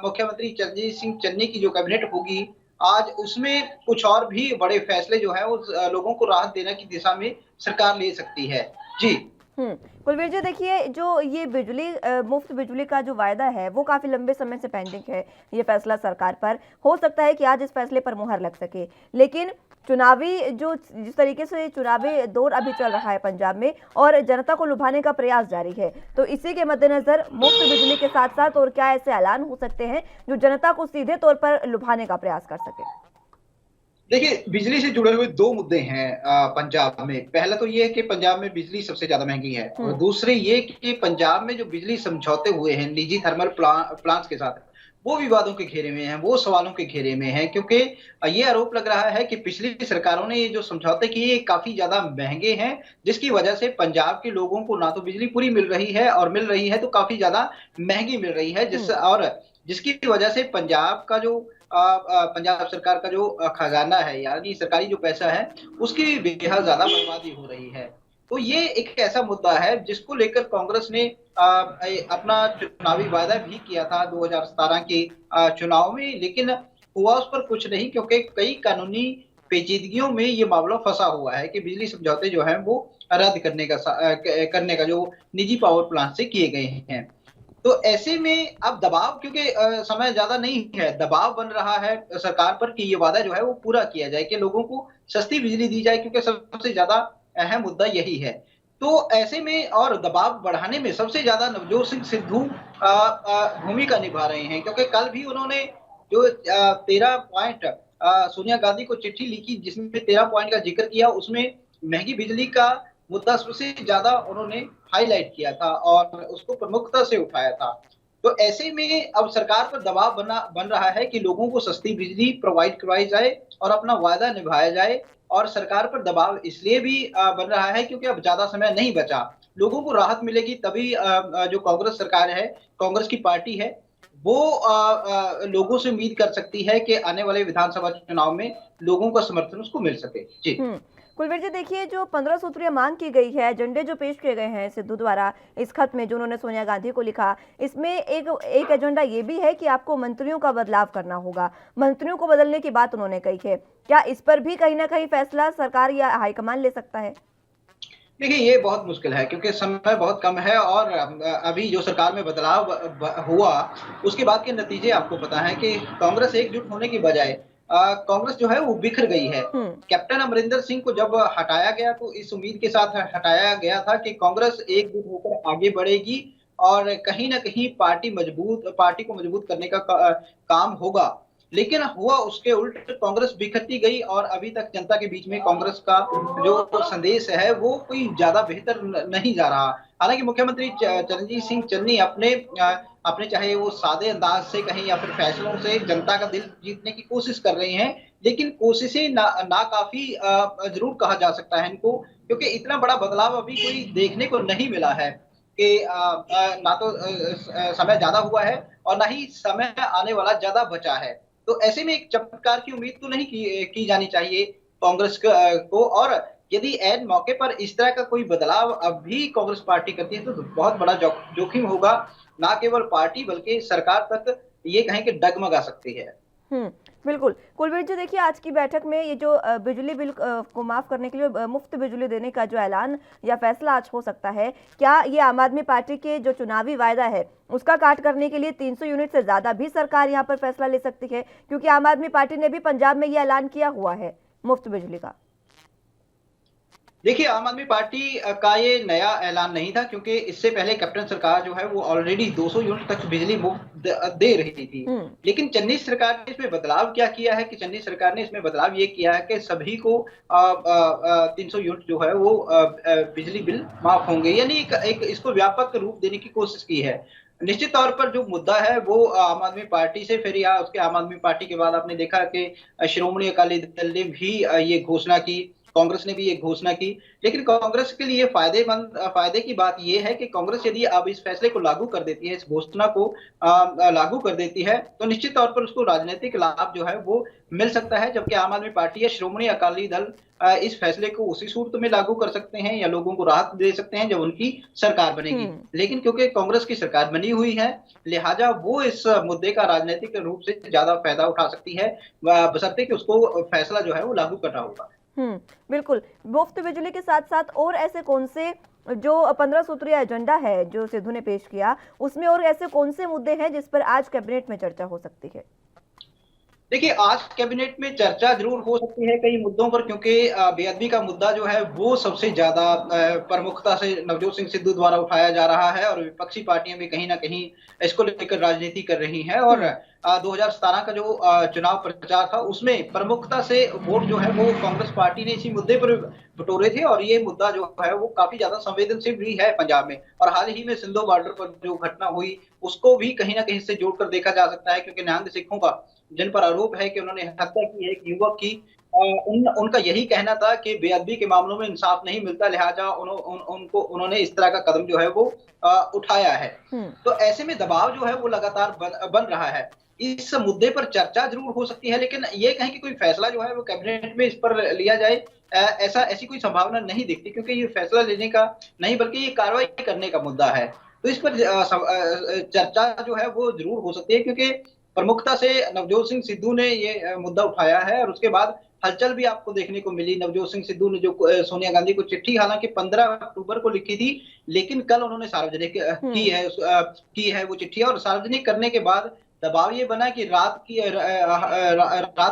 मुख्यमंत्री चरणजीत सिंह चन्नी की जो कैबिनेट होगी आज उसमें कुछ और भी बड़े फैसले जो है उस लोगों को राहत देने की दिशा में सरकार ले सकती है। जी कुलवीर जी, देखिए जो ये मुफ्त बिजली का जो वायदा है वो काफी लंबे समय से पेंडिंग है। ये फैसला सरकार पर हो सकता है कि आज इस फैसले पर मुहर लग सके, लेकिन जिस तरीके से चुनावी दौर अभी चल रहा है पंजाब में और जनता को लुभाने का प्रयास जारी है, तो इसी के मद्देनजर मुफ्त बिजली के साथ साथ और क्या ऐसे ऐलान हो सकते हैं जो जनता को सीधे तौर पर लुभाने का प्रयास कर सके? देखिए, बिजली से जुड़े हुए 2 मुद्दे हैं पंजाब में। पहला तो ये है कि पंजाब में बिजली सबसे ज्यादा महंगी है और दूसरे ये कि पंजाब में जो बिजली समझौते हुए हैं निजी थर्मल प्लांट्स के साथ, वो विवादों के घेरे में हैं, वो सवालों के घेरे में हैं, क्योंकि ये आरोप लग रहा है कि पिछली सरकारों ने ये जो समझौते किए काफी ज्यादा महंगे हैं, जिसकी वजह से पंजाब के लोगों को ना तो बिजली पूरी मिल रही है और मिल रही है तो काफी ज्यादा महंगी मिल रही है, जिसकी वजह से पंजाब का जो पंजाब सरकार का जो खजाना है यानी सरकारी जो पैसा है उसकी बेहद ज्यादा बर्बादी हो रही है। तो ये एक ऐसा मुद्दा है जिसको लेकर कांग्रेस ने अपना चुनावी वादा भी किया था 2017 के चुनाव में, लेकिन हुआ उस पर कुछ नहीं, क्योंकि कई कानूनी पेचीदगियों में ये मामला फंसा हुआ है कि बिजली समझौते जो है वो रद्द करने का जो निजी पावर प्लांट से किए गए हैं। तो ऐसे में अब दबाव, क्योंकि समय ज्यादा नहीं है, दबाव बन रहा है सरकार पर कि ये वादा जो है वो पूरा किया जाए, कि लोगों को सस्ती बिजली दी जाए, क्योंकि सबसे ज्यादा अहम मुद्दा यही है। तो ऐसे में और दबाव बढ़ाने में सबसे ज्यादा नवजोत सिंह सिद्धू भूमिका निभा रहे हैं, क्योंकि कल भी उन्होंने जो 13 पॉइंट सोनिया गांधी को चिट्ठी लिखी जिसमें 13 पॉइंट का जिक्र किया, उसमें महंगी बिजली का मुद्दा सबसे ज्यादा उन्होंने हाईलाइट किया था और उसको प्रमुखता से उठाया था। तो ऐसे में अब सरकार पर दबाव बन रहा है कि लोगों को सस्ती बिजली प्रोवाइड करवाई जाए और अपना वायदा निभाया जाए। और सरकार पर दबाव इसलिए भी बन रहा है क्योंकि अब ज्यादा समय नहीं बचा, लोगों को राहत मिलेगी तभी जो कांग्रेस सरकार है, कांग्रेस की पार्टी है, वो लोगों से उम्मीद कर सकती है कि आने वाले विधानसभा चुनाव में लोगों का समर्थन उसको मिल सके। जी कुलवीर जी, देखिए जो 15 सूत्रीय मांग की गई है, एजेंडे जो पेश किए गए हैं सिद्धू द्वारा इस खत में जो उन्होंने सोनिया गांधी को लिखा, इसमें एक एजेंडा ये भी है कि आपको मंत्रियों का बदलाव करना होगा। मंत्रियों को बदलने की बात उन्होंने कही है। क्या इस पर भी कहीं ना कहीं फैसला सरकार या हाईकमान ले सकता है? देखिए, ये बहुत मुश्किल है क्योंकि समय बहुत कम है और अभी जो सरकार में बदलाव हुआ उसके बाद के नतीजे आपको पता है कि कांग्रेस एकजुट होने की बजाय कांग्रेस जो है वो बिखर गई है। कैप्टन अमरिंदर सिंह को जब हटाया गया तो इस उम्मीद के साथ हटाया गया था कि कांग्रेस एकजुट होकर आगे बढ़ेगी और कहीं ना कहीं पार्टी को मजबूत करने का काम होगा, लेकिन हुआ उसके उल्ट। कांग्रेस बिखरती गई और अभी तक जनता के बीच में कांग्रेस का जो संदेश है वो कोई ज्यादा बेहतर नहीं जा रहा। हालांकि मुख्यमंत्री चरणजीत सिंह चन्नी अपने चाहे वो सादे अंदाज से कहें या फिर फैसलों से जनता का दिल जीतने की कोशिश कर रहे हैं, लेकिन कोशिशें नाकाफी जरूर कहा जा सकता है इनको, क्योंकि इतना बड़ा बदलाव अभी कोई देखने को नहीं मिला है कि ना तो समय ज्यादा हुआ है और ना ही समय आने वाला ज्यादा बचा है। तो ऐसे में एक चमत्कार की उम्मीद तो नहीं की जानी चाहिए कांग्रेस को। और यदि ऐन मौके पर इस तरह का कोई बदलाव अब भी कांग्रेस पार्टी करती है तो बहुत बड़ा जोखिम होगा, ना केवल पार्टी बल्कि सरकार तक ये कहें कि डगमगा सकती है। बिल्कुल। कुलवीर जी, देखिए आज की बैठक में ये जो बिजली बिल को माफ करने के लिए मुफ्त बिजली देने का जो ऐलान या फैसला आज हो सकता है, क्या ये आम आदमी पार्टी के जो चुनावी वायदा है उसका काट करने के लिए 300 यूनिट से ज्यादा भी सरकार यहाँ पर फैसला ले सकती है? क्योंकि आम आदमी पार्टी ने भी पंजाब में ये ऐलान किया हुआ है मुफ्त बिजली का। देखिए, आम आदमी पार्टी का ये नया ऐलान नहीं था, क्योंकि इससे पहले कैप्टन सरकार जो है वो ऑलरेडी 200 यूनिट तक बिजली मुफ्त दे रही थी। लेकिन चन्नी सरकार ने इसमें बदलाव क्या किया है कि चन्नी सरकार ने इसमें बदलाव ये किया है कि सभी को 300 यूनिट जो है वो बिजली बिल माफ होंगे, यानी एक इसको व्यापक रूप देने की कोशिश की है। निश्चित तौर पर जो मुद्दा है वो आम आदमी पार्टी से फिर या उसके आम आदमी पार्टी के बाद आपने देखा कि श्रोमणी अकाली दल ने भी ये घोषणा की, कांग्रेस ने भी ये घोषणा की। लेकिन कांग्रेस के लिए फायदे की बात यह है कि कांग्रेस यदि अब इस फैसले को लागू कर देती है, इस घोषणा को लागू कर देती है, तो निश्चित तौर पर उसको राजनीतिक लाभ जो है वो मिल सकता है। जबकि आम आदमी पार्टी या श्रोमणी अकाली दल इस फैसले को उसी सूरत में लागू कर सकते हैं या लोगों को राहत दे सकते हैं जब उनकी सरकार बनेगी। लेकिन क्योंकि कांग्रेस की सरकार बनी हुई है, लिहाजा वो इस मुद्दे का राजनीतिक रूप से ज्यादा फायदा उठा सकती है, बशर्ते कि उसको फैसला जो है वो लागू करना होगा। बिल्कुल। मुफ्त बिजली के साथ साथ और ऐसे कौन से जो 15 सूत्रीय एजेंडा है जो सिद्धू ने पेश किया, उसमें और ऐसे कौन से मुद्दे हैं जिस पर आज कैबिनेट में चर्चा हो सकती है? देखिए, आज कैबिनेट में चर्चा जरूर हो सकती है कई मुद्दों पर, क्योंकि बेअदबी का मुद्दा जो है वो सबसे ज्यादा प्रमुखता से नवजोत सिंह सिद्धू द्वारा उठाया जा रहा है और विपक्षी पार्टियां भी कहीं ना कहीं इसको लेकर राजनीति कर रही हैं। और 2017 का जो चुनाव प्रचार था उसमें प्रमुखता से वोट जो है वो कांग्रेस पार्टी ने इसी मुद्दे पर बटोरे थे और ये मुद्दा जो है वो काफी ज्यादा संवेदनशील भी है पंजाब में। और हाल ही में सिंधु बॉर्डर पर जो घटना हुई उसको भी कहीं ना कहीं से जोड़कर देखा जा सकता है, क्योंकि निहंग सिखों का जिन पर आरोप है कि उन्होंने हत्या की है एक युवक की, उनका यही कहना था कि बेअदबी के मामलों में इंसाफ नहीं मिलता, लिहाजा उन्होंने इस तरह का कदम जो है वो उठाया है। तो ऐसे में दबाव जो है वो लगातार बन रहा है। इस मुद्दे पर चर्चा जरूर हो सकती है, लेकिन ये कहें कि कोई फैसला जो है वो कैबिनेट में इस पर लिया जाए, ऐसी कोई संभावना नहीं दिखती, क्योंकि ये फैसला लेने का नहीं बल्कि ये कार्रवाई करने का मुद्दा है। तो इस पर चर्चा जो है वो जरूर हो सकती है, क्योंकि प्रमुखता से नवजोत सिंह सिद्धू ने ये मुद्दा उठाया है और उसके बाद हलचल भी आपको देखने को मिली। नवजोत सिंह सिद्धू ने जो सोनिया गांधी को चिट्ठी हालांकि 15 अक्टूबर को लिखी थी, लेकिन कल उन्होंने सार्वजनिक की है वो चिट्ठी, और सार्वजनिक करने के बाद दबाव ये बना कि रात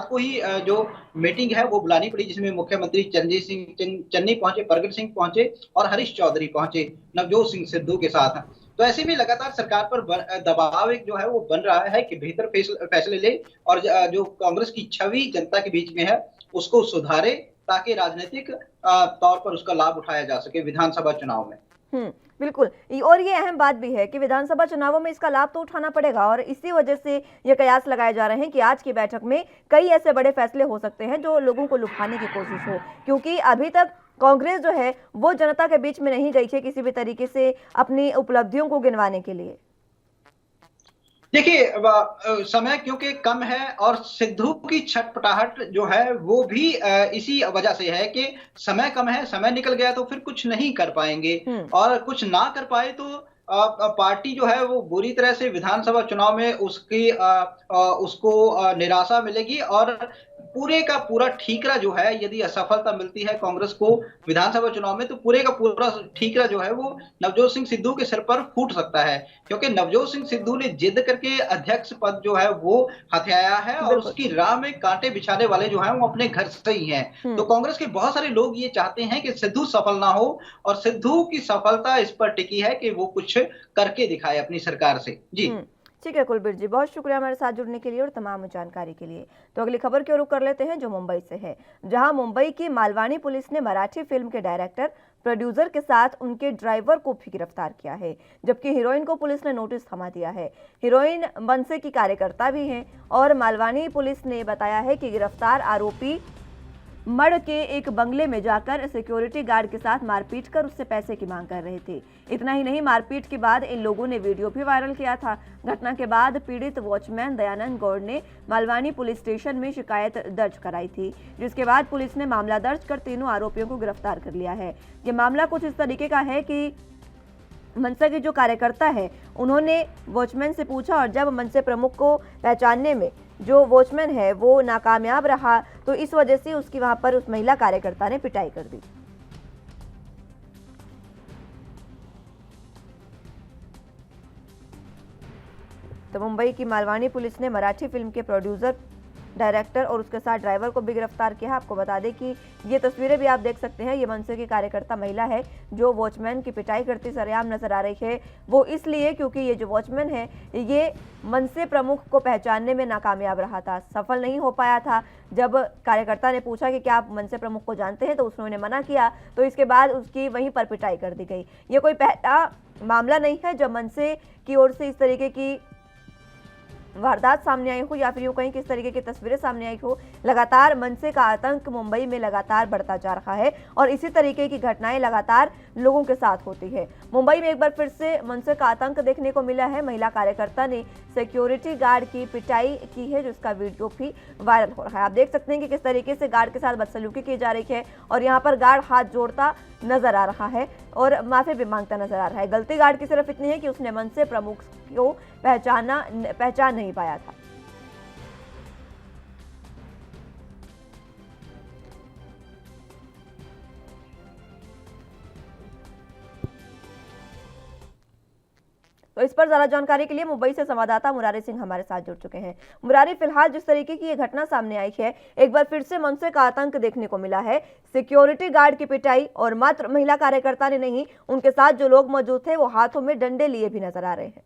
को ही जो मीटिंग है वो बुलानी पड़ी, जिसमें मुख्यमंत्री चन्नी पहुंचे, प्रगट सिंह पहुंचे और हरीश चौधरी पहुंचे नवजोत सिंह सिद्धू के साथ। तो ऐसे में लगातार सरकार पर दबाव एक जो है वो बन रहा है कि बेहतर फैसले ले और जो कांग्रेस की छवि जनता के बीच में है उसको सुधारे, ताकि राजनीतिक तौर पर उसका लाभ उठाया जा सके विधानसभा चुनाव में। बिल्कुल, और ये अहम बात भी है कि विधानसभा चुनावों में इसका लाभ तो उठाना पड़ेगा, और इसी वजह से ये कयास लगाए जा रहे हैं कि आज की बैठक में कई ऐसे बड़े फैसले हो सकते हैं जो लोगों को लुभाने की कोशिश हो, क्योंकि अभी तक कांग्रेस जो है वो जनता के बीच में नहीं गई है किसी भी तरीके से अपनी उपलब्धियों को गिनवाने के लिए। देखिए, समय क्योंकि कम है और सिद्धू की छटपटाहट जो है वो भी इसी वजह से है कि समय कम है, समय निकल गया तो फिर कुछ नहीं कर पाएंगे, और कुछ ना कर पाए तो पार्टी जो है वो बुरी तरह से विधानसभा चुनाव में उसको निराशा मिलेगी, और पूरे का पूरा ठीकरा जो है, यदि असफलता मिलती है कांग्रेस को विधानसभा चुनाव में, तो पूरे का पूरा ठीकरा जो है वो नवजोत सिंह सिद्धू के सिर पर फूट सकता है, क्योंकि नवजोत सिंह सिद्धू ने जिद करके अध्यक्ष पद जो है वो हथियाया है, और उसकी राह में कांटे बिछाने वाले जो है वो अपने घर से ही हैं। तो कांग्रेस के बहुत सारे लोग ये चाहते हैं कि सिद्धू सफल ना हो, और सिद्धू की सफलता इस पर टिकी है कि वो कुछ करके दिखाए अपनी सरकार से। जी ठीक है कुलबीर जी, बहुत शुक्रिया हमारे साथ जुड़ने के लिए और तमाम जानकारी के लिए। तो अगली खबर की रुख कर लेते हैं जो मुंबई से है, जहां मुंबई की मालवानी पुलिस ने मराठी फिल्म के डायरेक्टर प्रोड्यूसर के साथ उनके ड्राइवर को भी गिरफ्तार किया है, जबकि हीरोइन को पुलिस ने नोटिस थमा दिया है। हीरोइन मनसे की कार्यकर्ता भी हैं और मालवानी पुलिस ने बताया है कि गिरफ्तार आरोपी मड़ के एक बंगले में जाकर सिक्योरिटी गार्ड के साथ मारपीट कर उससे पैसे की मांग कर रहे थे। इतना ही नहीं, मारपीट के बाद इन लोगों ने वीडियो भी वायरल किया था। घटना के बाद पीड़ित वॉचमैन दयानंद गौड़ ने मालवानी पुलिस स्टेशन में शिकायत दर्ज कराई थी, जिसके बाद पुलिस ने मामला दर्ज कर तीनों आरोपियों को गिरफ्तार कर लिया है। ये मामला कुछ इस तरीके का है कि मनसे के जो कार्यकर्ता है उन्होंने वॉचमैन से पूछा, और जब मनसे प्रमुख को पहचानने में जो वॉचमैन है वो नाकामयाब रहा, तो इस वजह से उसकी वहां पर उस महिला कार्यकर्ता ने पिटाई कर दी। तो मुंबई की मालवानी पुलिस ने मराठी फिल्म के प्रोड्यूसर, डायरेक्टर और उसके साथ ड्राइवर को भी गिरफ्तार किया है। आपको बता दें कि ये तस्वीरें भी आप देख सकते हैं, ये मनसे की कार्यकर्ता महिला है जो वॉचमैन की पिटाई करती सरेआम नजर आ रही है। वो इसलिए क्योंकि ये जो वॉचमैन है ये मनसे प्रमुख को पहचानने में नाकामयाब रहा था, सफल नहीं हो पाया था। जब कार्यकर्ता ने पूछा कि क्या आप मनसे प्रमुख को जानते हैं, तो उसने मना किया, तो इसके बाद उसकी वहीं पर पिटाई कर दी गई। ये कोई पहला मामला नहीं है जब मनसे की ओर से इस तरीके की वारदात सामने आई हो, या फिर यूं कहीं किस तरीके की तस्वीरें सामने आई हो। लगातार मनसे का आतंक मुंबई में लगातार बढ़ता जा रहा है और इसी तरीके की घटनाएं लगातार लोगों के साथ होती है। मुंबई में एक बार फिर से मनसे का आतंक देखने को मिला है। महिला कार्यकर्ता ने सिक्योरिटी गार्ड की पिटाई की है, जिसका वीडियो भी वायरल हो रहा है। आप देख सकते हैं कि किस तरीके से गार्ड के साथ बदसलूकी की जा रही है, और यहाँ पर गार्ड हाथ जोड़ता नजर आ रहा है और माफी भी मांगता नजर आ रहा है। गलती गार्ड की सिर्फ इतनी है कि उसने मनसे प्रमुख को पहचान नहीं पाया था। तो इस पर ज्यादा जानकारी के लिए मुंबई से संवाददाता मुरारी सिंह हमारे साथ जुड़ चुके हैं। मुरारी, फिलहाल जिस तरीके की ये घटना सामने आई है, एक बार फिर से मनसे का आतंक देखने को मिला है। सिक्योरिटी गार्ड की पिटाई, और मात्र महिला कार्यकर्ता ने नहीं, उनके साथ जो लोग मौजूद थे वो हाथों में डंडे लिए भी नजर आ रहे हैं।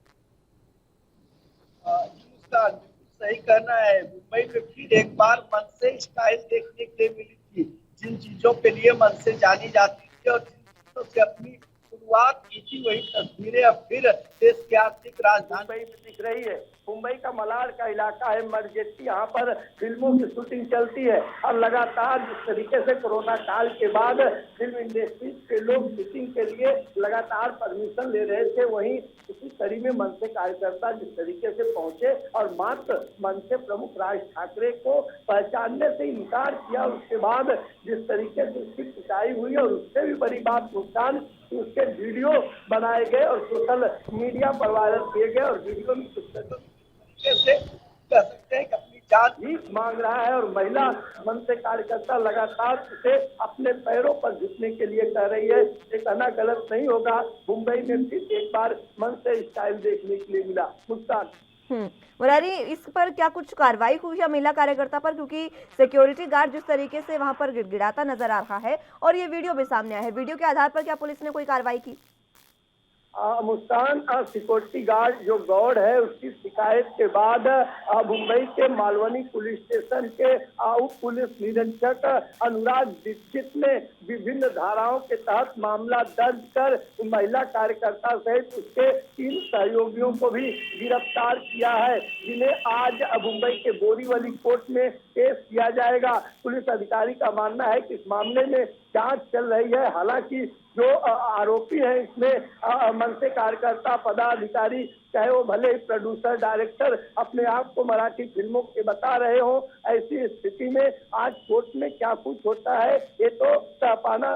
सही कहना है, मुंबई में फिर एक बार मनसे स्टाइल देखने के लिए मिली थी। जिन चीजों के लिए मनसे जानी जाती थी और जिन चीजों से अपनी शुरुआत की थी, वही तस्वीरें अब फिर देश की आर्थिक राजधानी में दिख रही है। मुंबई का मलाड का इलाका है मरजेट्टी, यहाँ पर फिल्मों की शूटिंग चलती है और लगातार जिस तरीके से कोरोना काल के बाद फिल्म इंडस्ट्री के लोग शूटिंग के लिए लगातार परमिशन ले रहे थे, वहीं उसी कड़ी में मन से कार्यकर्ता जिस तरीके से पहुंचे और मात्र मन से प्रमुख राज ठाकरे को पहचानने से इनकार किया। उसके बाद जिस तरीके से उसकी पिटाई हुई और उससे भी बड़ी बात मुस्कान, उसके वीडियो बनाए गए और सोशल मीडिया पर वायरल किए गए और वीडियो में कुछ तरीके से कह सकते हैं कि अपनी जान भीख मांग रहा है और महिला मन से कार्यकर्ता लगातार उसे अपने पैरों पर झुकने के लिए कह रही है। ये कहना गलत नहीं होगा, मुंबई में फिर एक बार मन से स्टाइल देखने के लिए मिला। मुस्कान मुरारी, इस पर क्या कुछ कार्रवाई हुई है महिला कार्यकर्ता पर, क्योंकि सिक्योरिटी गार्ड जिस तरीके से वहां पर गिड़गिड़ाता नजर आ रहा है और ये वीडियो भी सामने आया है, वीडियो के आधार पर क्या पुलिस ने कोई कार्रवाई की? मुस्कान, सिक्योरिटी गार्ड जो गौड़ है उसकी शिकायत के बाद मुंबई के मालवनी पुलिस स्टेशन के उप पुलिस निरीक्षक अनुराग दीक्षित ने विभिन्न धाराओं के तहत मामला दर्ज कर महिला कार्यकर्ता सहित उसके 3 सहयोगियों को भी गिरफ्तार किया है, जिन्हें आज मुंबई के बोरीवली कोर्ट में पेश किया जाएगा। पुलिस अधिकारी का मानना है कि इस मामले में जांच चल रही है। हालांकि जो आरोपी है इसमें मन से कार्यकर्ता पदाधिकारी, चाहे वो भले ही प्रोड्यूसर डायरेक्टर अपने आप को मराठी फिल्मों के बता रहे हो, ऐसी स्थिति में आज कोर्ट में क्या कुछ होता है ये तो पाना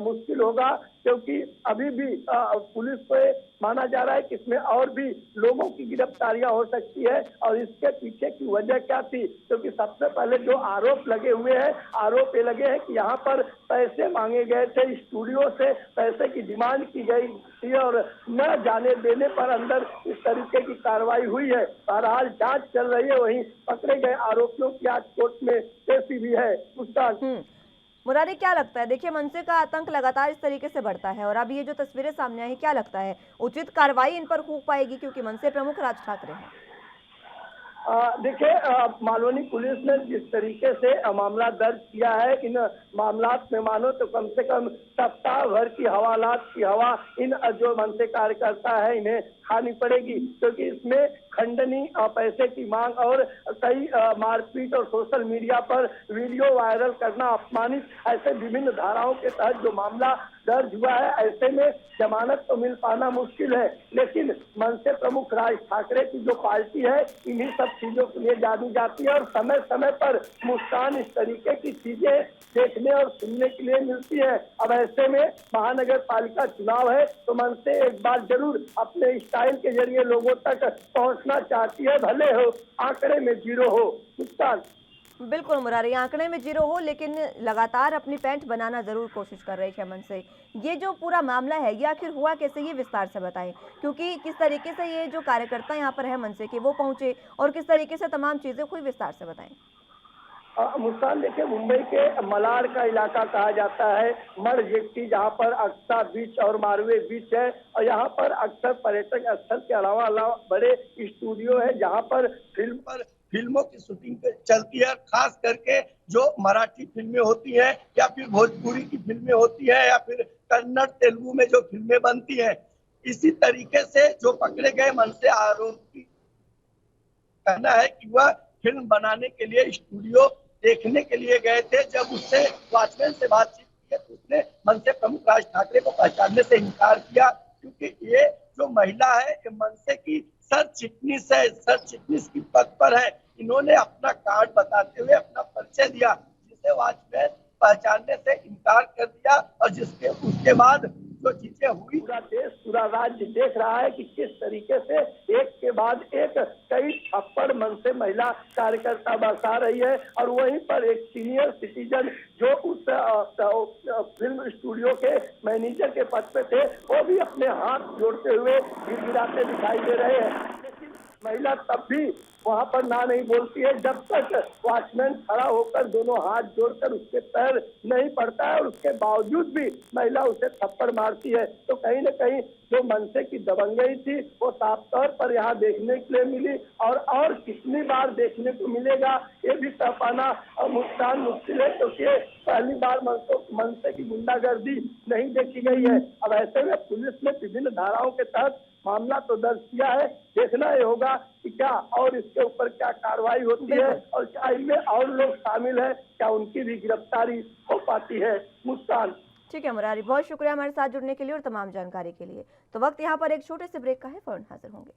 मुश्किल होगा, क्योंकि अभी भी पुलिस को माना जा रहा है कि इसमें और भी लोगों की गिरफ्तारियां हो सकती है। और इसके पीछे की वजह क्या थी, क्योंकि सबसे पहले जो आरोप लगे हुए हैं, आरोप ये लगे हैं कि यहाँ पर पैसे मांगे गए थे, स्टूडियो से पैसे की डिमांड की गई थी और न जाने देने पर अंदर इस तरीके की कार्रवाई हुई है। बहरहाल जांच चल रही है, वहीं पकड़े गए आरोपियों की आज कोर्ट में पेशी भी है। मुस्कान, मुरारी, क्या लगता है, देखिए मनसे का आतंक लगातार इस तरीके से बढ़ता है और अब ये जो तस्वीरें सामने आई, क्या लगता है उचित कार्रवाई इन पर हो पाएगी, क्योंकि मनसे प्रमुख राज ठाकरे हैं? देखिए, मालवनी पुलिस ने जिस तरीके से मामला दर्ज किया है, इन मामलात में मानो तो कम से कम सप्ताह भर की हवालात की हवा इन जो मनसे कार्यकर्ता है इन्हें खानी पड़ेगी, क्योंकि इसमें खंडनी पैसे की मांग और कई मारपीट और सोशल मीडिया पर वीडियो वायरल करना, अपमानित, ऐसे विभिन्न धाराओं के तहत जो मामला दर्ज हुआ है। ऐसे में जमानत तो मिल पाना मुश्किल है, लेकिन मनसे प्रमुख राज ठाकरे की जो पार्टी है इन्हीं सब चीजों के लिए जानी जाती है और समय समय पर मुस्कान इस तरीके की चीजें देखने और सुनने के लिए मिलती है। अब ऐसे में महानगर पालिका चुनाव है तो मनसे एक बार जरूर अपने स्टाइल के जरिए लोगों तक पहुंचना चाहती है, भले हो आंकड़े में 0 हो। मुस्कान, बिल्कुल मुरारी, आंकड़े में 0 हो लेकिन लगातार अपनी पैंठ बनाना जरूर कोशिश कर रही है मनसे। ये जो पूरा मामला है ये आखिर हुआ कैसे, ये विस्तार से बताएं, क्योंकि किस तरीके से ये जो कार्यकर्ता यहाँ पर है मनसे के वो पहुंचे और किस तरीके से तमाम चीजें हुई, विस्तार से बताएं। मुस्कान, देखिए मुंबई के मलाड का इलाका कहा जाता है मरजेट्टी, जहाँ पर अक्सा बीच और मारवे बीच है और यहाँ पर अक्सर पर्यटक स्थल के अलावा बड़े स्टूडियो है जहाँ पर फिल्मों की शूटिंग चलती है। खास करके जो मराठी फिल्में होती हैं या फिर भोजपुरी की फिल्में होती है या फिर कन्नड़ तेलुगु में जो फिल्में बनती है, इसी तरीके से जो पकड़े गए मनसे आरोपी कहना है कि वह फिल्म बनाने के लिए स्टूडियो देखने के लिए गए थे। जब उससे वॉचमैन से बातचीत की तो उसने मनसे प्रमुख राज ठाकरे को पहचानने से इनकार किया, क्योंकि ये जो महिला है ये मनसे की सर चिटनीस है, सर चिटनीस की पद पर है। इन्होंने अपना कार्ड बताते हुए अपना परिचय दिया, जिसे वॉचमैन पहचानने से इनकार कर दिया और उसके बाद जो चीजें हुई, पूरा देश, पूरा राज्य देख रहा है कि किस तरीके से एक के बाद एक कई थप्पड़ मनसे महिला कार्यकर्ता बरसा रही है और वहीं पर एक सीनियर सिटीजन जो उस फिल्म स्टूडियो के मैनेजर के पद पे थे वो भी अपने हाथ जोड़ते हुए गिड़गिड़ाते दिखाई दे रहे हैं। लेकिन महिला तब भी वहां पर ना नहीं बोलती है जब तक वॉचमैन खड़ा होकर दोनों हाथ जोड़कर उसके पैर नहीं पड़ता है और उसके बावजूद भी महिला उसे थप्पड़ मारती है। तो कहीं न कहीं जो मनसे की दबंगई थी वो साफ तौर पर यहाँ देखने के लिए मिली और कितनी बार देखने को मिलेगा ये भी तय पाना मुस्कान मुश्किल है, क्योंकि पहली बार मनसे की गुंडागर्दी नहीं देखी गई है। अब ऐसे में पुलिस ने विभिन्न धाराओं के तहत मामला तो दर्ज किया है, देखना ये होगा कि क्या और इसके ऊपर क्या कार्रवाई होती है और क्या इनमें और लोग शामिल है, क्या उनकी भी गिरफ्तारी हो पाती है। मुस्कान। ठीक है मुरारी, बहुत शुक्रिया हमारे साथ जुड़ने के लिए और तमाम जानकारी के लिए। तो वक्त यहाँ पर एक छोटे से ब्रेक का है, फौरन हाजिर होंगे।